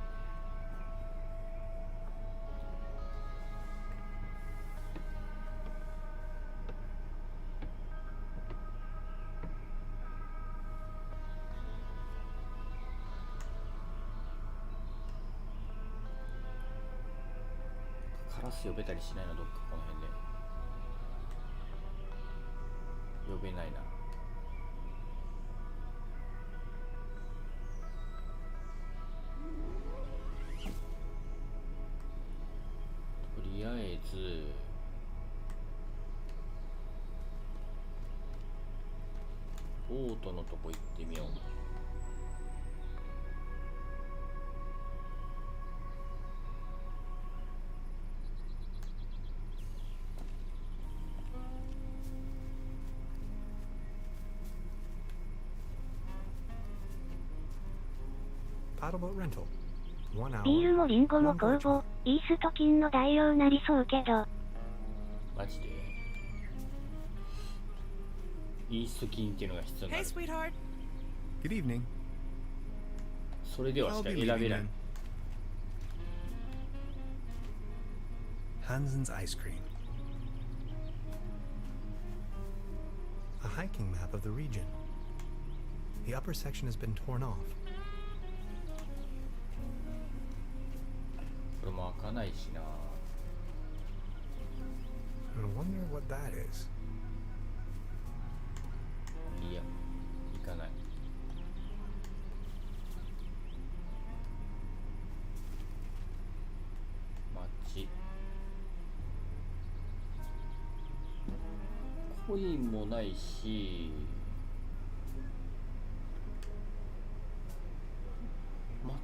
カラス呼べたりしないのどっかこの辺で。呼べないな。とりあえずボートのとこ行ってみよう。Paddle boat rental. 1 hour. ビールもリンゴも酵母、イースト菌の代用なりそうけど。マジでイースト菌っていうのが必要な Hey, る。 sweetheart. Good evening. それではし I'll か be 選 leaving べない。 then. Hansen's ice cream. A hiking map of the region. The upper section has been torn off. これも開かないしな。 I wonder what that is. いや、行かない。街。コインもないし、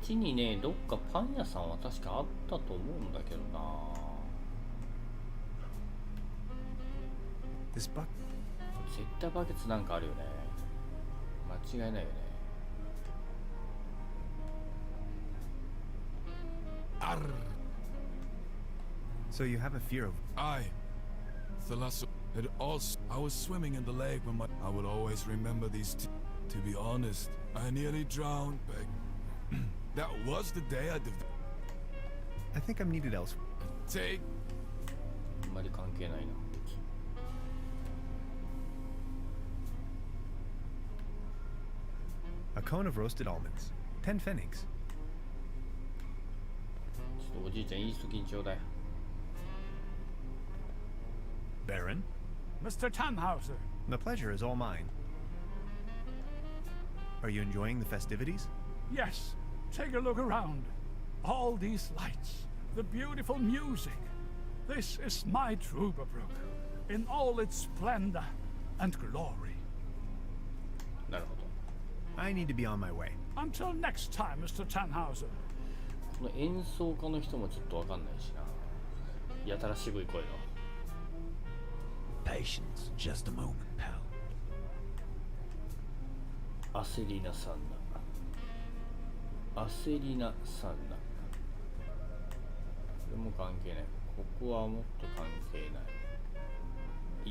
街にね、どっかパン屋さんは確かあったと思うんだけどな。This buck. 絶対バケツなんかあるよね。間違いないよね。 So you have a fear of. Thalassophilus. I was swimming in the lake when I would always remember these. To be honest, I nearly drowned back. That was the day I I think I'm needed elsewhere. take. あんまり関係ないな。 A cone of roasted almonds. 10 pfennigs. ちょっとおじいちゃんイースト菌ちょうだい。 Baron, Mr. Tannhauser. the pleasure is all mine. Are you enjoying the festivities? Yes, take a look around. All these lights, the beautiful music. This is my Trubabrook, in all its splendor and glory. なるほど。 I need to be on my way. Until next time, Mr. Tannhauser. この演奏家の人もちょっとわかんないしな。やたら渋い声の。 Patience, just a moment, pal. 焦りなさんな。焦りなさんな。これも関係ない。ここはもっと関係な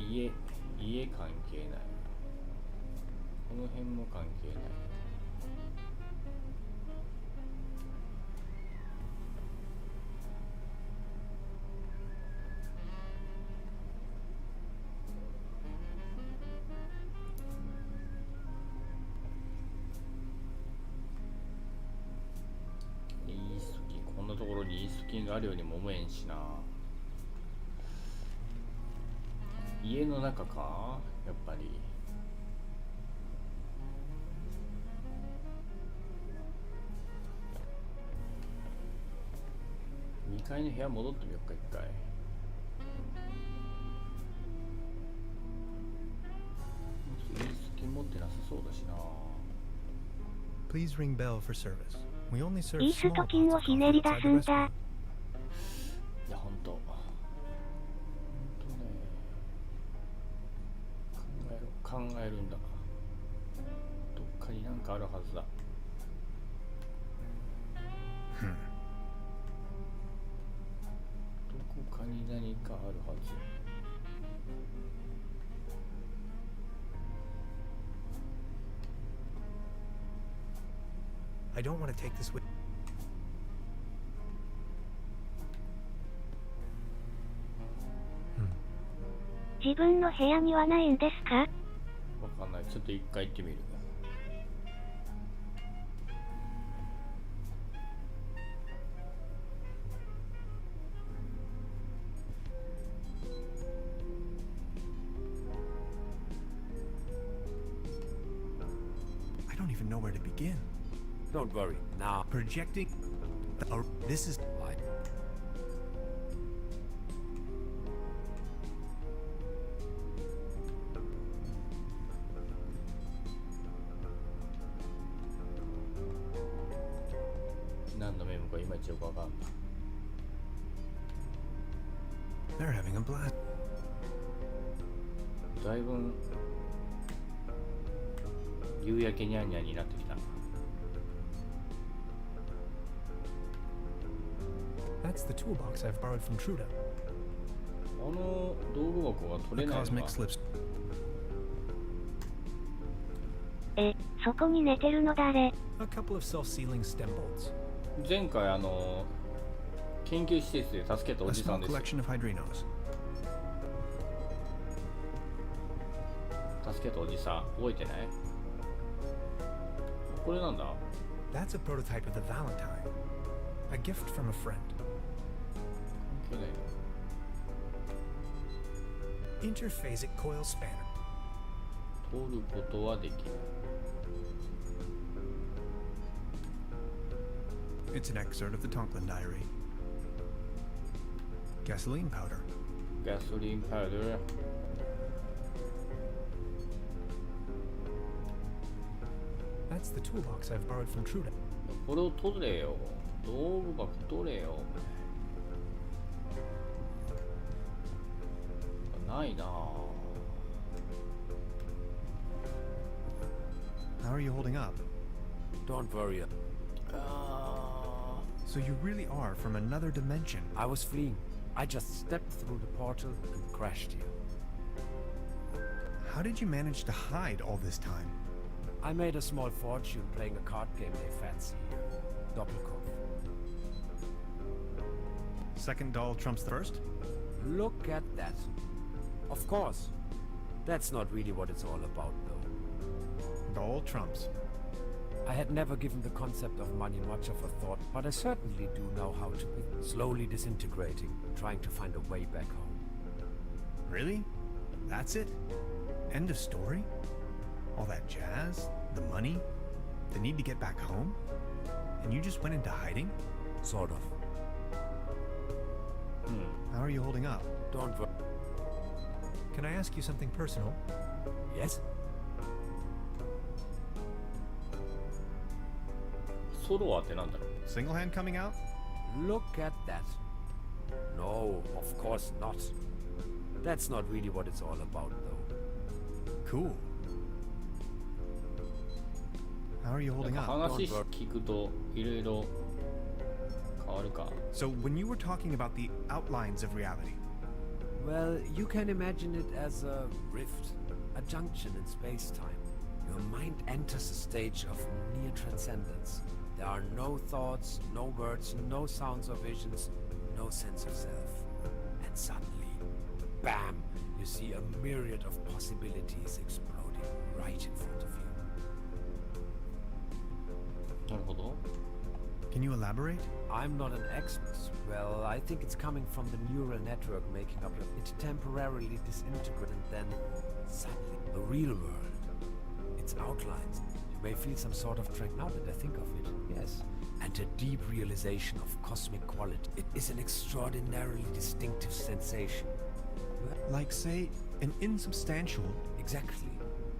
い。家関係ない。この辺も関係ない。イースト菌、こんなところにイースト菌があるようにも思えんしな。家の中か、やっぱり。2階の部屋戻ってみようか、1回。イースト菌持ってなさそうだしな。 Please ring bell for service. We only serve イース small ト pots 菌を of ひ coffee ねり出 outside す the ん restaurant. だ。いや、ほんとね、考えるんだ。どっかになんかあるはずだ。どこかに何かあるはず。 I don't want to take this with. 自分の部屋にはないんですか？わかんない。ちょっと一回行ってみる。I don't even know where to begin. Don't worry, now. Projecting. This is. かいまいちよくわかんない。 They're having a blast. だいぶ夕焼けニャンニャンになってきたな。 That's the toolbox I've borrowed from Truda. あの道具箱が取 The れないの cosmic か。 slips. そこに寝てるの誰？ A couple of self-sealing stem bolts. 前回研究施設で助けたお A じさ small んです。 collection of hydrinos. 助けたおじさん覚えてない？これなんだ？ That's a prototype of the Valentine. A gift from a friend. 関係ないな。 Interphasic coil spanner. 取ることはできる。 It's an excerpt of the Tonklin diary. Gasoline powder. ガソリンパウダー。 That's the toolbox I've borrowed from Truda. これを取れよ。道具箱取れよ。ないなぁ。 How are you holding up? Don't worry. So you really are from another dimension. I was fleeing. I just stepped through the portal and crashed here. How did you manage to hide all this time? I made a small fortune playing a card game they fancy here. Doppelkopf. Second doll trumps the first? Look at that. Of course. That's not really what it's all about, though. Doll trumps. I had never given the concept of money much of a thought, but I certainly do know how to be slowly disintegrating, trying to find a way back home. Really? That's it? End of story? All that jazz? The money? The need to get back home? And you just went into hiding? Sort of. How are you holding up? Don't worry. Can I ask you something personal? Yes? ソロワってなんだろう。 Single hand coming out? Look at that. No, of course not. That's not really what it's all about, though. Cool. How are you なん holding か up? 話聞くといろいろ変わるか。 So when you were talking about the outlines of reality, Well, you can imagine it as a rift, a junction in space-time. Your mind enters a stage of near transcendence. There are no thoughts, no words, no sounds or visions, no sense of self. And suddenly, bam, you see a myriad of possibilities exploding right in front of you. なるほど。 can you elaborate? I'm not an expert. Well, I think it's coming from the neural network making up your... It temporarily disintegrates and then suddenly the real world. Its outlines. You may feel some sort of track now that I think of it. Yes. And a deep realization of cosmic quality. It is an extraordinarily distinctive sensation. Like, say, an insubstantial. Exactly.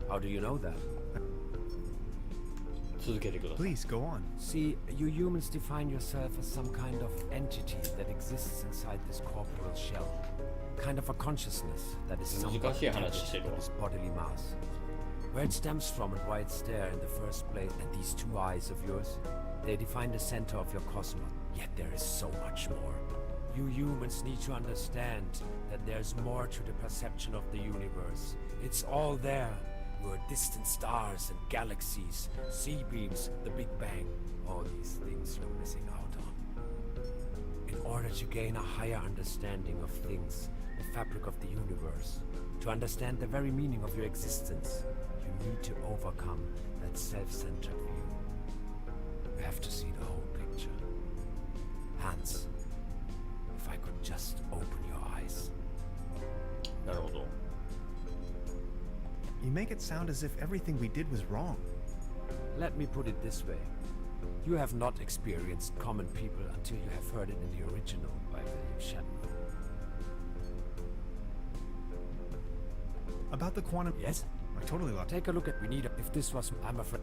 How do you know that? 続けてください。 Please go on. See, you humans define yourself as some kind of entity that exists inside this corporeal shell. Kind of a consciousness that is somewhat 難しい話 attached してる to わ。 this bodily mass. Where it stems from and why it's there in the first place, and these two eyes of yours, they define the center of your cosmos. Yet there is so much more. You humans need to understand that there's more to the perception of the universe. It's all there. Your distant stars and galaxies, sea beams, the Big Bang. All these things you're missing out on. In order to gain a higher understanding of things, the fabric of the universe, to understand the very meaning of your existence, you need to overcome that self-centered view. You have to see the whole picture. Hans, if I could just open your eyes. なるほど。 You make it sound as if everything we did was wrong. Let me put it this way. You have not experienced common people until you have heard it in the original by William Shatner. About the quantum. Yes? I totally lost. Take a look at. We need. If this was, I'm afraid.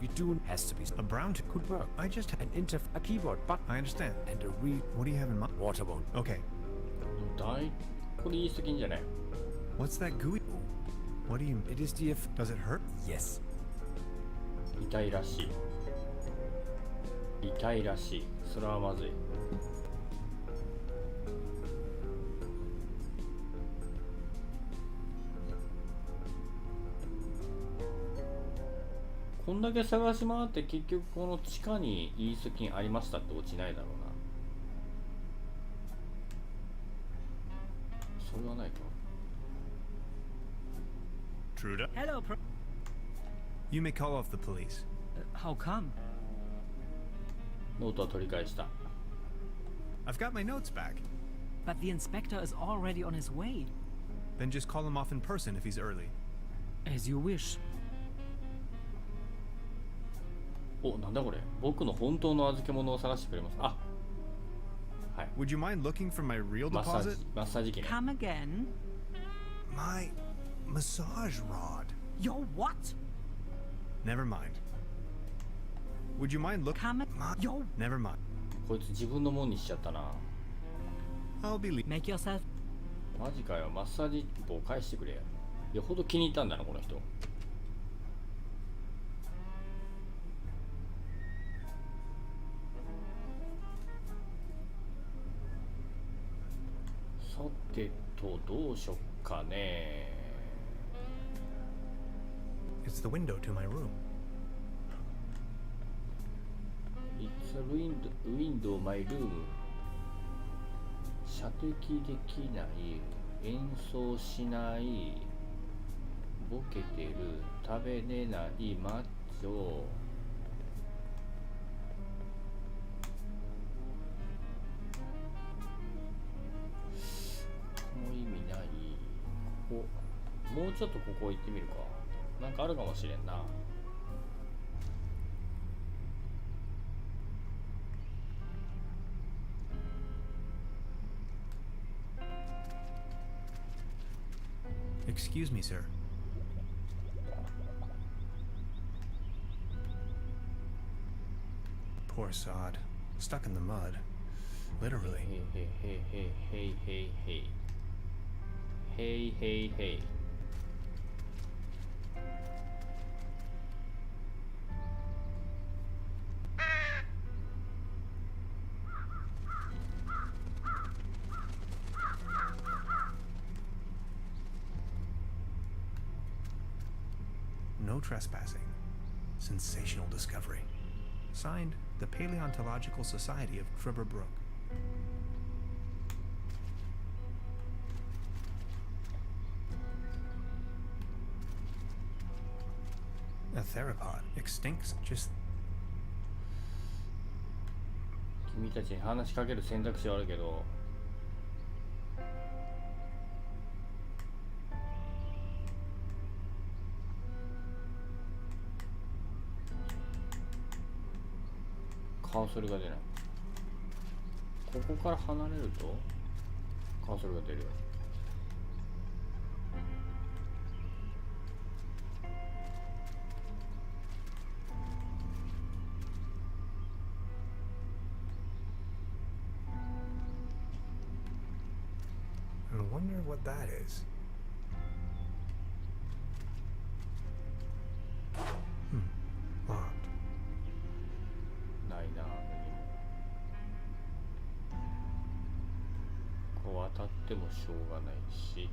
We do has to be A brown could work. I just had. A keyboard, but I understand. and a real. What do you have in mind? Water won't. Okay. これ言い過ぎんじゃない？ What's that gooey? What do you? It is the. Does it hurt? Yes. 痛いらしい。痛いらしい。それはまずい。こんだけ探し回って結局この地下にイースト菌ありましたって落ちないだろうな。それはないか。 Truda. Hello, You may call off the police. how come? ノートは取り返した。 I've got my notes back. But the inspector is already on his way. Then just call him off in person if he's early. As you wish. お、なんだこれ。僕の本当の預け物を探してくれます。あ、はい。 Would you mind looking for my real マッサー deposit? ジ、マッサージ機ね。 Come again? My massage rod. Yo, what? Never mind. Would you mind look? Come Yo, Never mind. こいつ自分のもんにしちゃったな。 I'll be leaving. make yourself. マジかよ。マッサージ棒返してくれよ。よほど気に入ったんだな、この人。さてと、どうしよっかね。 It's the window to my room. It's a window, my room. 射的できない、演奏しない、ボケてる、食べれないマッチョ。もう意味ない。ここ、もうちょっとここ行ってみるか。なんかあるかもしれんな。Excuse me, sir. Poor sod. Stuck in the mud. Literally. Hey, hey, hey, hey, hey, hey. Hey, hey, hey. No trespassing. Sensational discovery. Signed, the Paleontological Society of Tribber Brook. A theropod extincts just 君たちに話しかける選択肢はあるけど、カーソルが出ない。ここから離れるとカーソルが出るよ。I wonder what that is. Locked. ないな、何も。こう当たってもしょうがないし。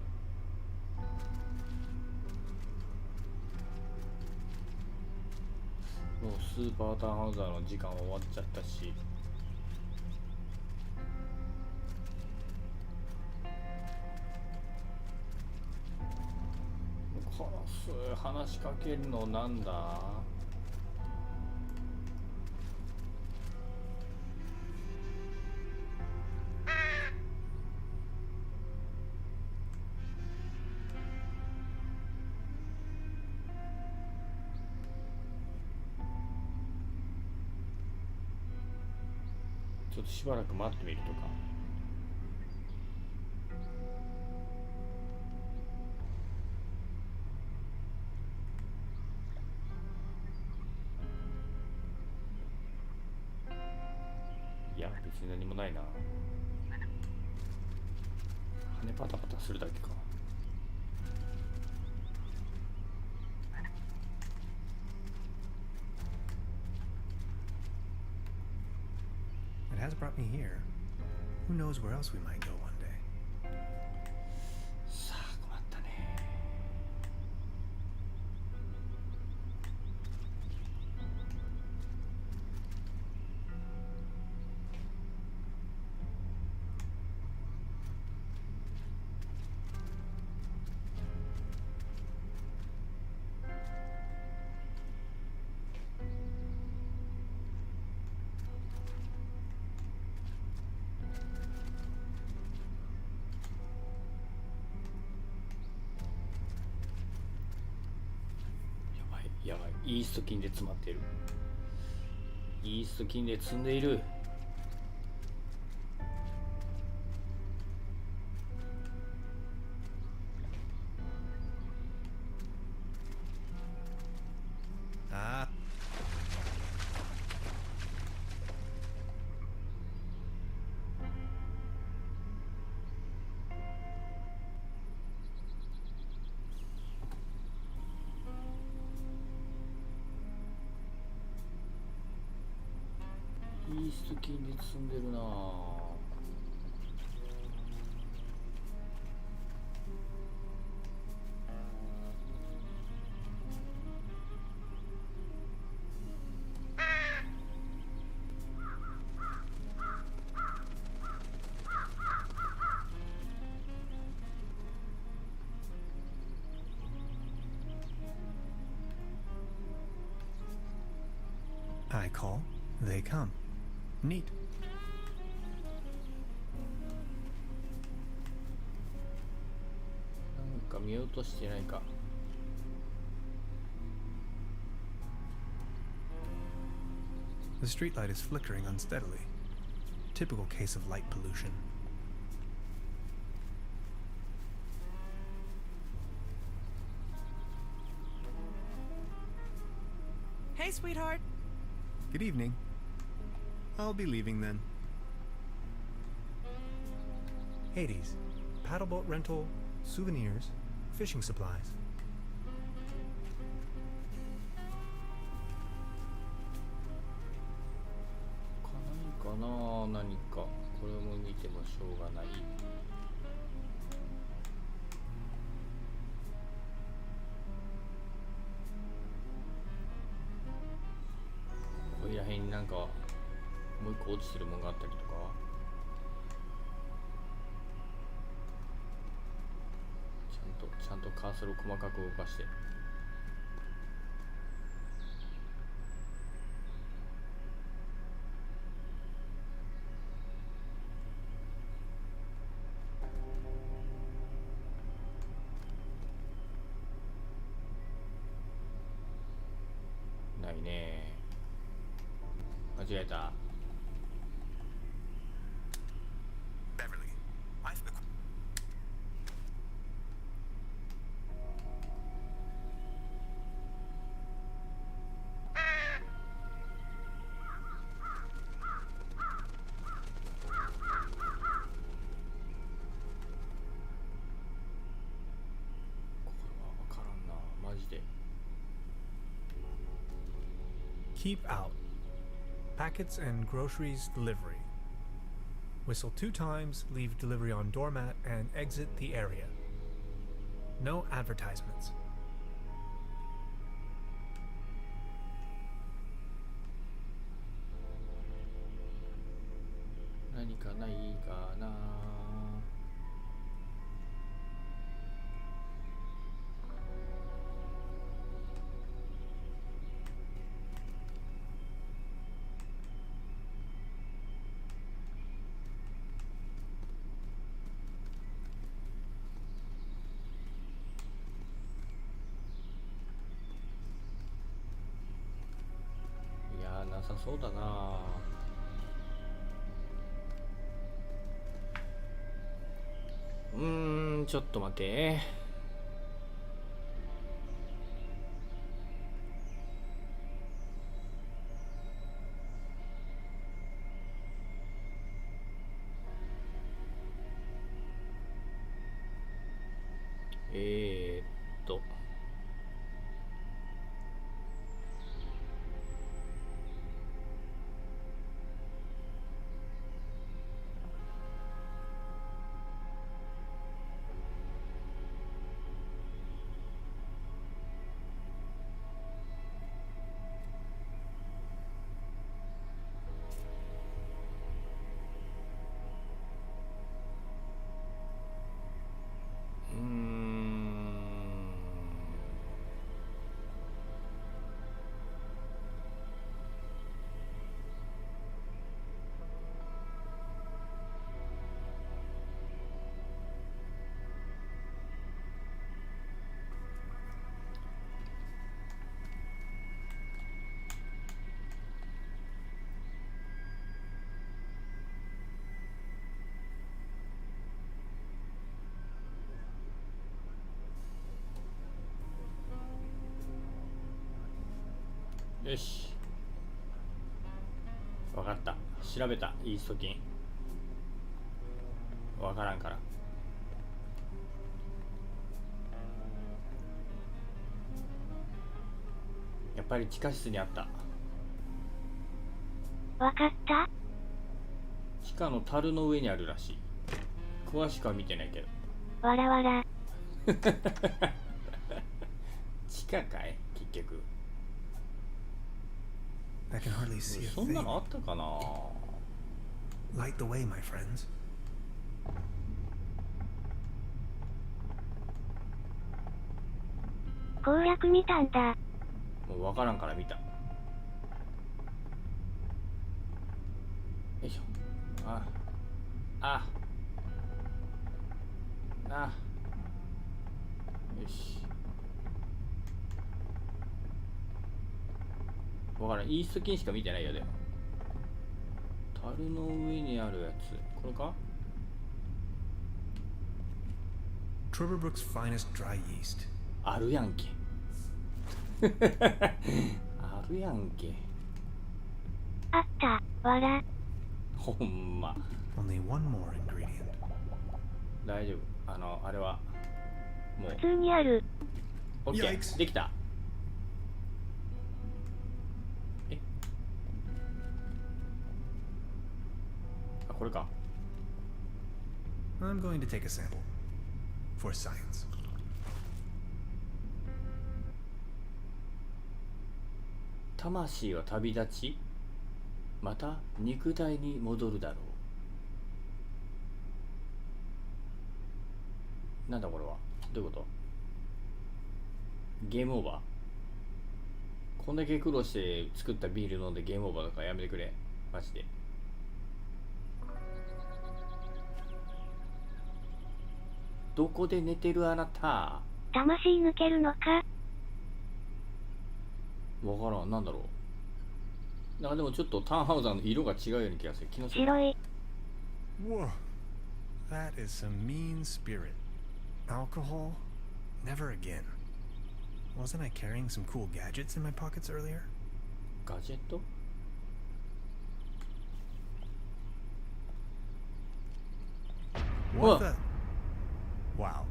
もうスーパーターンハウザーの時間は終わっちゃったし。話しかけるのなんだ。ちょっとしばらく待ってみるとか。別に何もないな。羽パタパタするだけか。It has brought me here. Who knows where else we might go one day. さあ困ったね。やばい、イースト菌で詰まっている。イースト菌で積んでいる。ああ。イースト菌で積んでるなぁ。I call, they come. Neat. なんか見落としてないか。The streetlight is flickering unsteadily. Typical case of light pollution. Hey, sweetheart. Good evening. I'll be leaving then. Hades. Paddleboat rental, souvenirs, fishing supplies. かな何か。これも見てもしょうがない。ここら辺になんかもう一個落ちてるものがあったりとか。ちゃんとカーソルを細かく動かして。ないね。間違えた。Beverly, I've been... これは分からんな、マジで。Keep out. Packets and groceries delivery. Whistle 2 times, leave delivery on doormat, and exit the area. No advertisements. 何かないかな。いやー、なさそうだな。ちょっと待て。ーっとよし、わかった。調べた。イースト菌わからんから。やっぱり地下室にあった。わかった。地下の樽の上にあるらしい。詳しくは見てないけど。わらわら。地下かい結局。I can hardly see a そんな thing. のあったかな。 Light the way, my friends. 攻略見たんだ。もうわからんから見た。よいしょ。あああよし。わからん。イースト菌しか見てないよ。でも樽の上にあるやつこれか。 Trevor finest dry yeast. あるやんけ。あるやんけ。あった。わら。ほんま。 Only one more ingredient. 大丈夫。あれはもう普通にある。オッケー。できた。あ、これか。 I'm going to take a sample. For science. 魂は旅立ち、また肉体に戻るだろう。なんだこれは。どういうこと。ゲームオーバー。こんだけ苦労して作ったビール飲んでゲームオーバーとかやめてくれ。マジで。どこで寝てるあなた。魂抜けるのか。わからん。なんだろう。なんかでもちょっとターンハウザーの色が違うような気がする。気のせい。白い。 Whoa. That is some mean spirit. Alcohol? Never again. Wasn't I carrying some cool gadgets in my pockets earlier? ガジェット。What the? Wow.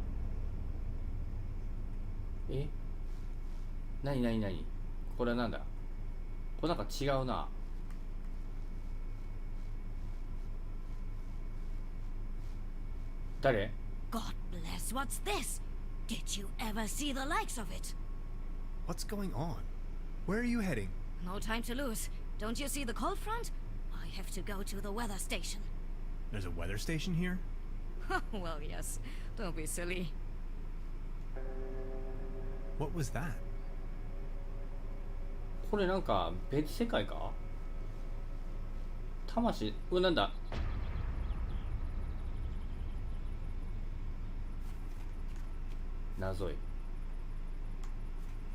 え、なになになに。これはなんだ。これなんか違うな。誰。 God bless, what's this? Did you ever see the likes of it? What's going on? Where are you heading? No time to lose. Don't you see the cold front? I have to go to the weather station. There's a weather station here? Well, yes. Don't be silly. What was that? これなんか別世界か。魂。これなんだ。謎い。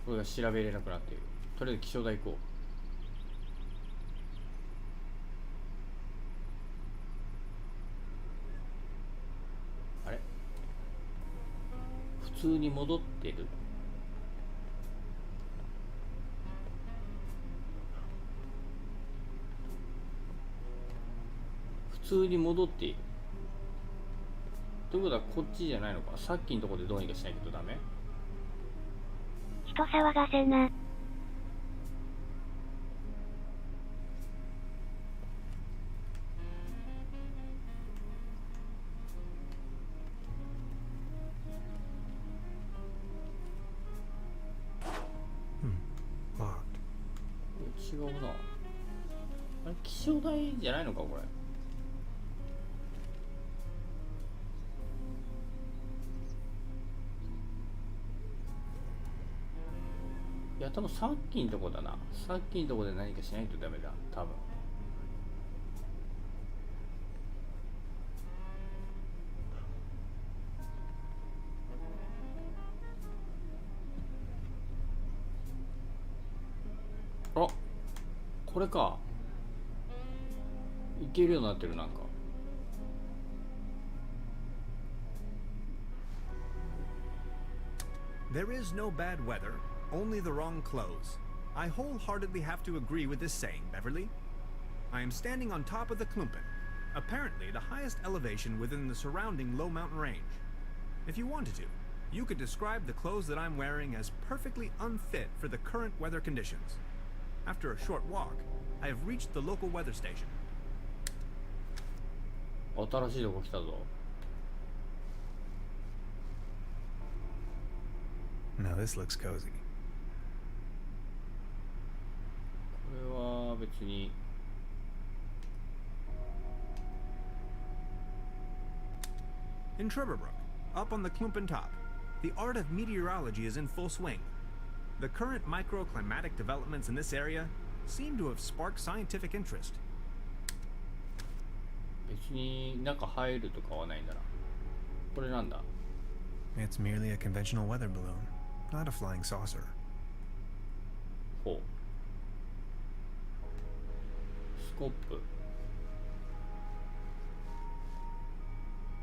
これが調べれなくなっている。とりあえず気象台行こう。あれ、普通に戻ってる。普通に戻っている。ということはこっちじゃないのか。さっきのところでどうにかしないとダメ。人騒がせな。違うな。あれ気象台じゃないのかこれ。いや多分さっきのとこだな。さっきのとこで何かしないとダメだ多分。あ、これか。いけるようになってるなんか。There is no bad weather, only the wrong clothes. I wholeheartedly have to agree with this saying, Beverly. I am standing on top of the Klumpen, apparently the highest elevation within the surrounding low mountain range. If you wanted to, you could describe the clothes that I'm wearing as perfectly unfit for the current weather conditions. After a short walk, I have reached the local weather station. 新しいとこ来たぞ。 Now this looks cozy. これは別に。 In Trevor Brook, up on the Klumpen top, the art of meteorology is in full swing. The current microclimatic developments in this area seem to have sparked scientific interest. 別に中入るとかはないんだな。これなんだ。 It's merely a conventional weather balloon, not a flying saucer. ほう。スコップ。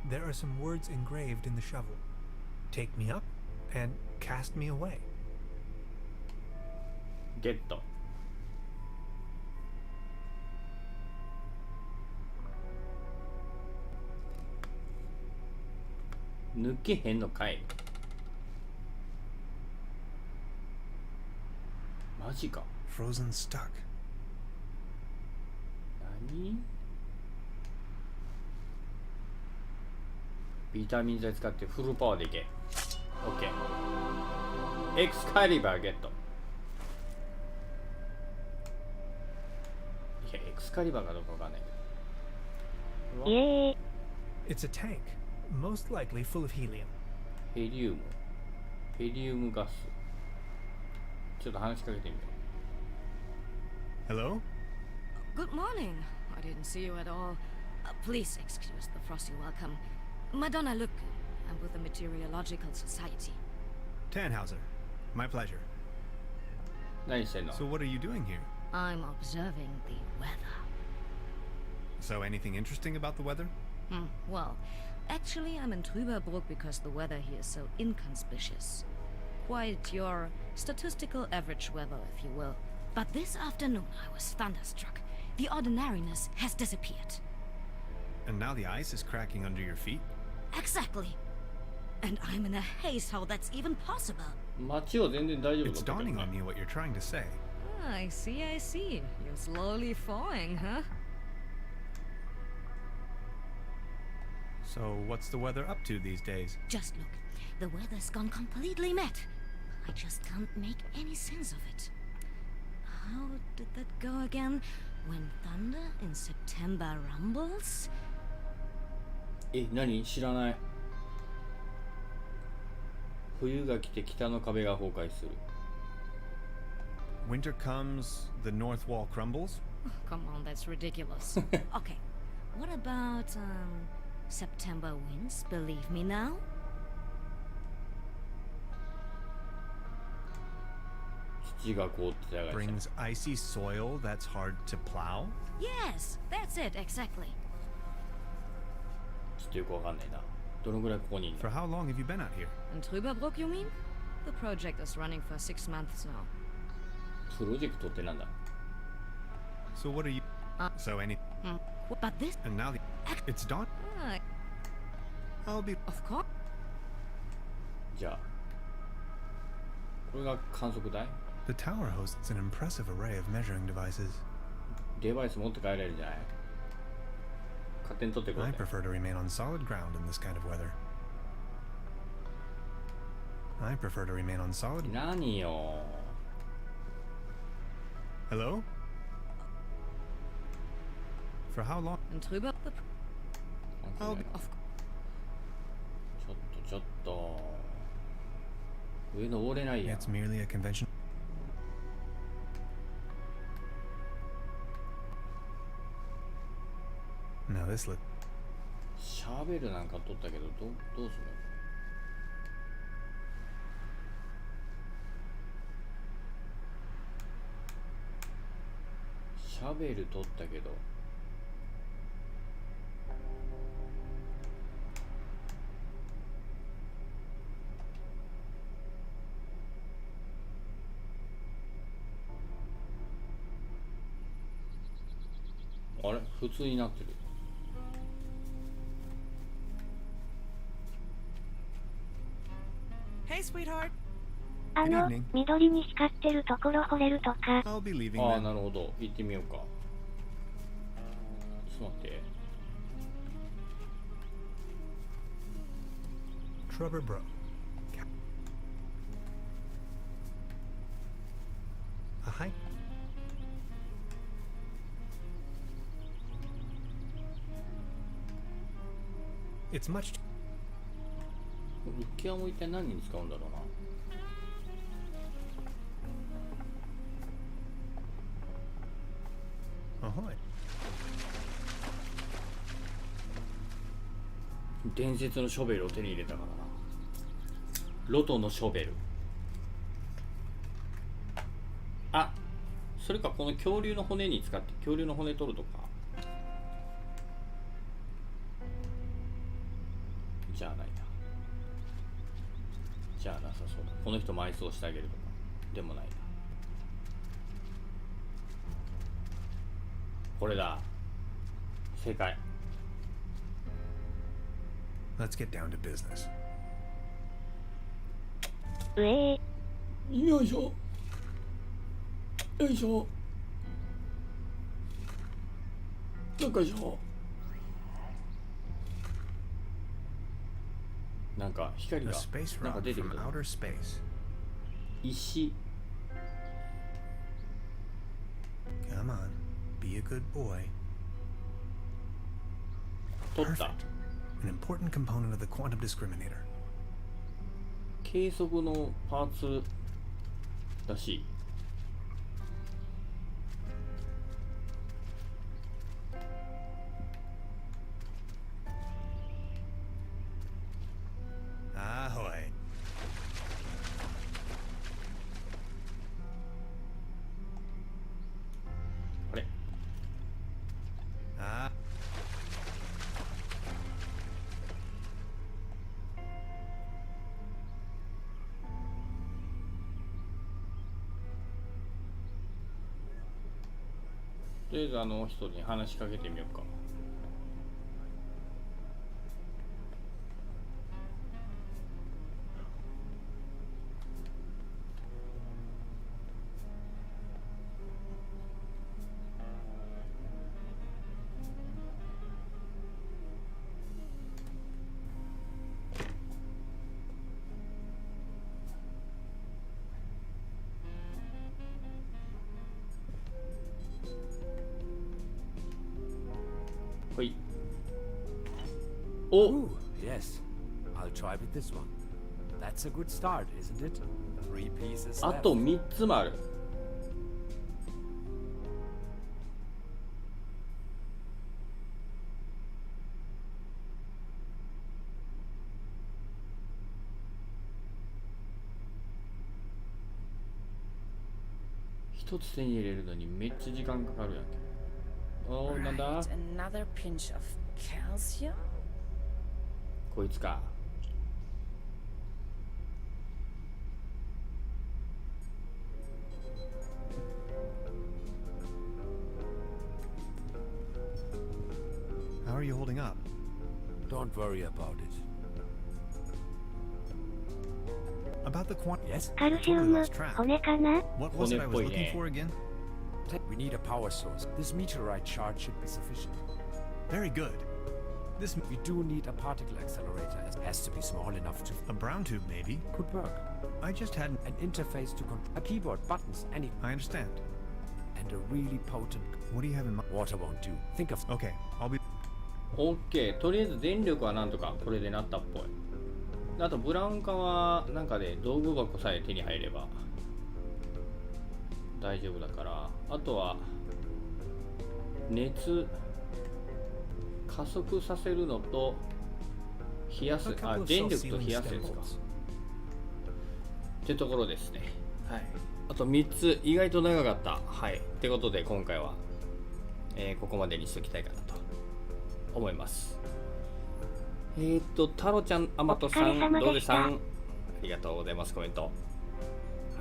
There are some words engraved in the shovel. Take me up and cast me away. ゲット。抜けへんのかい。マジか。 Frozen stuck. 何？ビタミン剤使ってフルパワーでいけ。OK。エクスカリバーゲット。いや、エクスカリバーかどうかわかんないけど。イエーイ。 It's a tank, most likely full of helium. ヘリウム。ヘリウムガス。ちょっと話しかけてみよう。 Hello? Good morning. I didn't see you at all. Please excuse the frosty welcome. Madonna Luke, I'm with the Meteorological Society. Tannhauser. My pleasure. 何してんの？ So what are you doing here? I'm observing the weather. So anything interesting about the weather? Well, actually I'm in Trüberbrook because the weather here is so inconspicuous. Quite your statistical average weather, if you will. But this afternoon I was thunderstruck. The ordinariness has disappeared. And now the ice is cracking under your feet? Exactly. And I'm in a haze how that's even possible. 街は全然大丈夫だ It's ったけど dawning ね on me what you're trying to say. I see, I see. You're slowly thawing, huh? So what's the weather up to these days? Just look. The weather's gone completely mad. I just can't make any sense of it. How did that go again? When thunder in September rumbles? え、何？知らない。冬が来て北の壁が崩壊する。 Winter comes, the north wall crumbles? Oh, come on, that's ridiculous. Okay, what about, September winds, believe me now? 土が凍ってたが Brings icy soil that's hard to plow? Yes, that's it, exactly. ちょっとよくわかんないな。どのぐらいここにいる For how long have you been out here? In Trüberbrook, you mean? The project is running for 6 months now. プロジェクトってなんだ？ So what are you... So any... But this... And now the... It's dawn... I'll be. Of course. じゃあこれが観測台。 The tower hosts an impressive array of measuring devices. デバイス持って帰れるじゃない。勝手に取ってこい I ね。 prefer to remain on solid ground in this kind of weather. I prefer to remain on solid. 何よ。 Hello? For how long? Und drüber. なんかね Of ちょっと上登れないやん。 It's merely a convention. Now this look. シャベルなんか取ったけどどうするの。シャベル取ったけどあれ普通になってる。Hey, sweetheart. あ Good の evening. 緑に光ってるところ掘れるとか。 I'll be leaving ああ then. なるほど、行ってみようか。ちょっと待って。 Trevor Bro. Hi. It's much. 浮き輪も一体何に使うんだろうな。Ahoy. 伝説のショベルを手に入れたからな。ロトのショベル。あ、それかこの恐竜の骨に使って恐竜の骨取るとか。じゃあないな。じゃあなさそうだ。この人埋葬してあげるとか。でもないな。これだ。正解。 Let's get down to business. 上へ。よいしょ。よいしょ。よいしょ。なんか光 A が space なんか rock 出てく from る。 outer space. 石。 Come on. Be a good boy. 取った。 An important component of the quantum discriminator. 計測のパーツだし。Ahoy. あれ。 Ah. とりあえずあの人に話しかけてみようか。はい。お、 Ooh, yes. I'll try with this one. That's a good start, isn't it? 3 pieces あ left. と3つもある。一つ手に入れるのにめっちゃ時間かかるやんけ。おー、なんだ Right, another pinch of calcium? こいつか。How are you holding up? Don't worry about it. About the Yes? カルシウム、骨かな？ What was it I was 骨っぽいね。 looking for again? We need a power source. This meteorite charge should be sufficient. Very good. This We do need a particle accelerator. It has to be small enough to... a brown tube maybe. Could work. I just hadn't. An interface to control... A keyboard, buttons, any... I understand. And a really potent... What do you have in mind? Water won't do. Think of... Okay, I'll be. OK。とりあえず電力はなんとかこれでなったっぽい。あとブラウン管はなんかで道具箱さえ手に入れば大丈夫だから、あとは熱加速させるのと冷やす、あ、電力と冷やすですかってところですね。はい。あと3つ意外と長かった。はい。ってことで今回は、ここまでにしときたいかなと思います。タロちゃん、アマトさん、ドーデさん、ありがとうございます。コメント。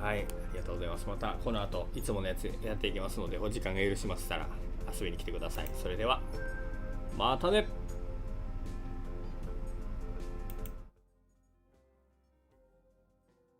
はい、ありがとうございます。またこの後いつものやつやっていきますので、お時間が許しましたら遊びに来てください。それではまたね。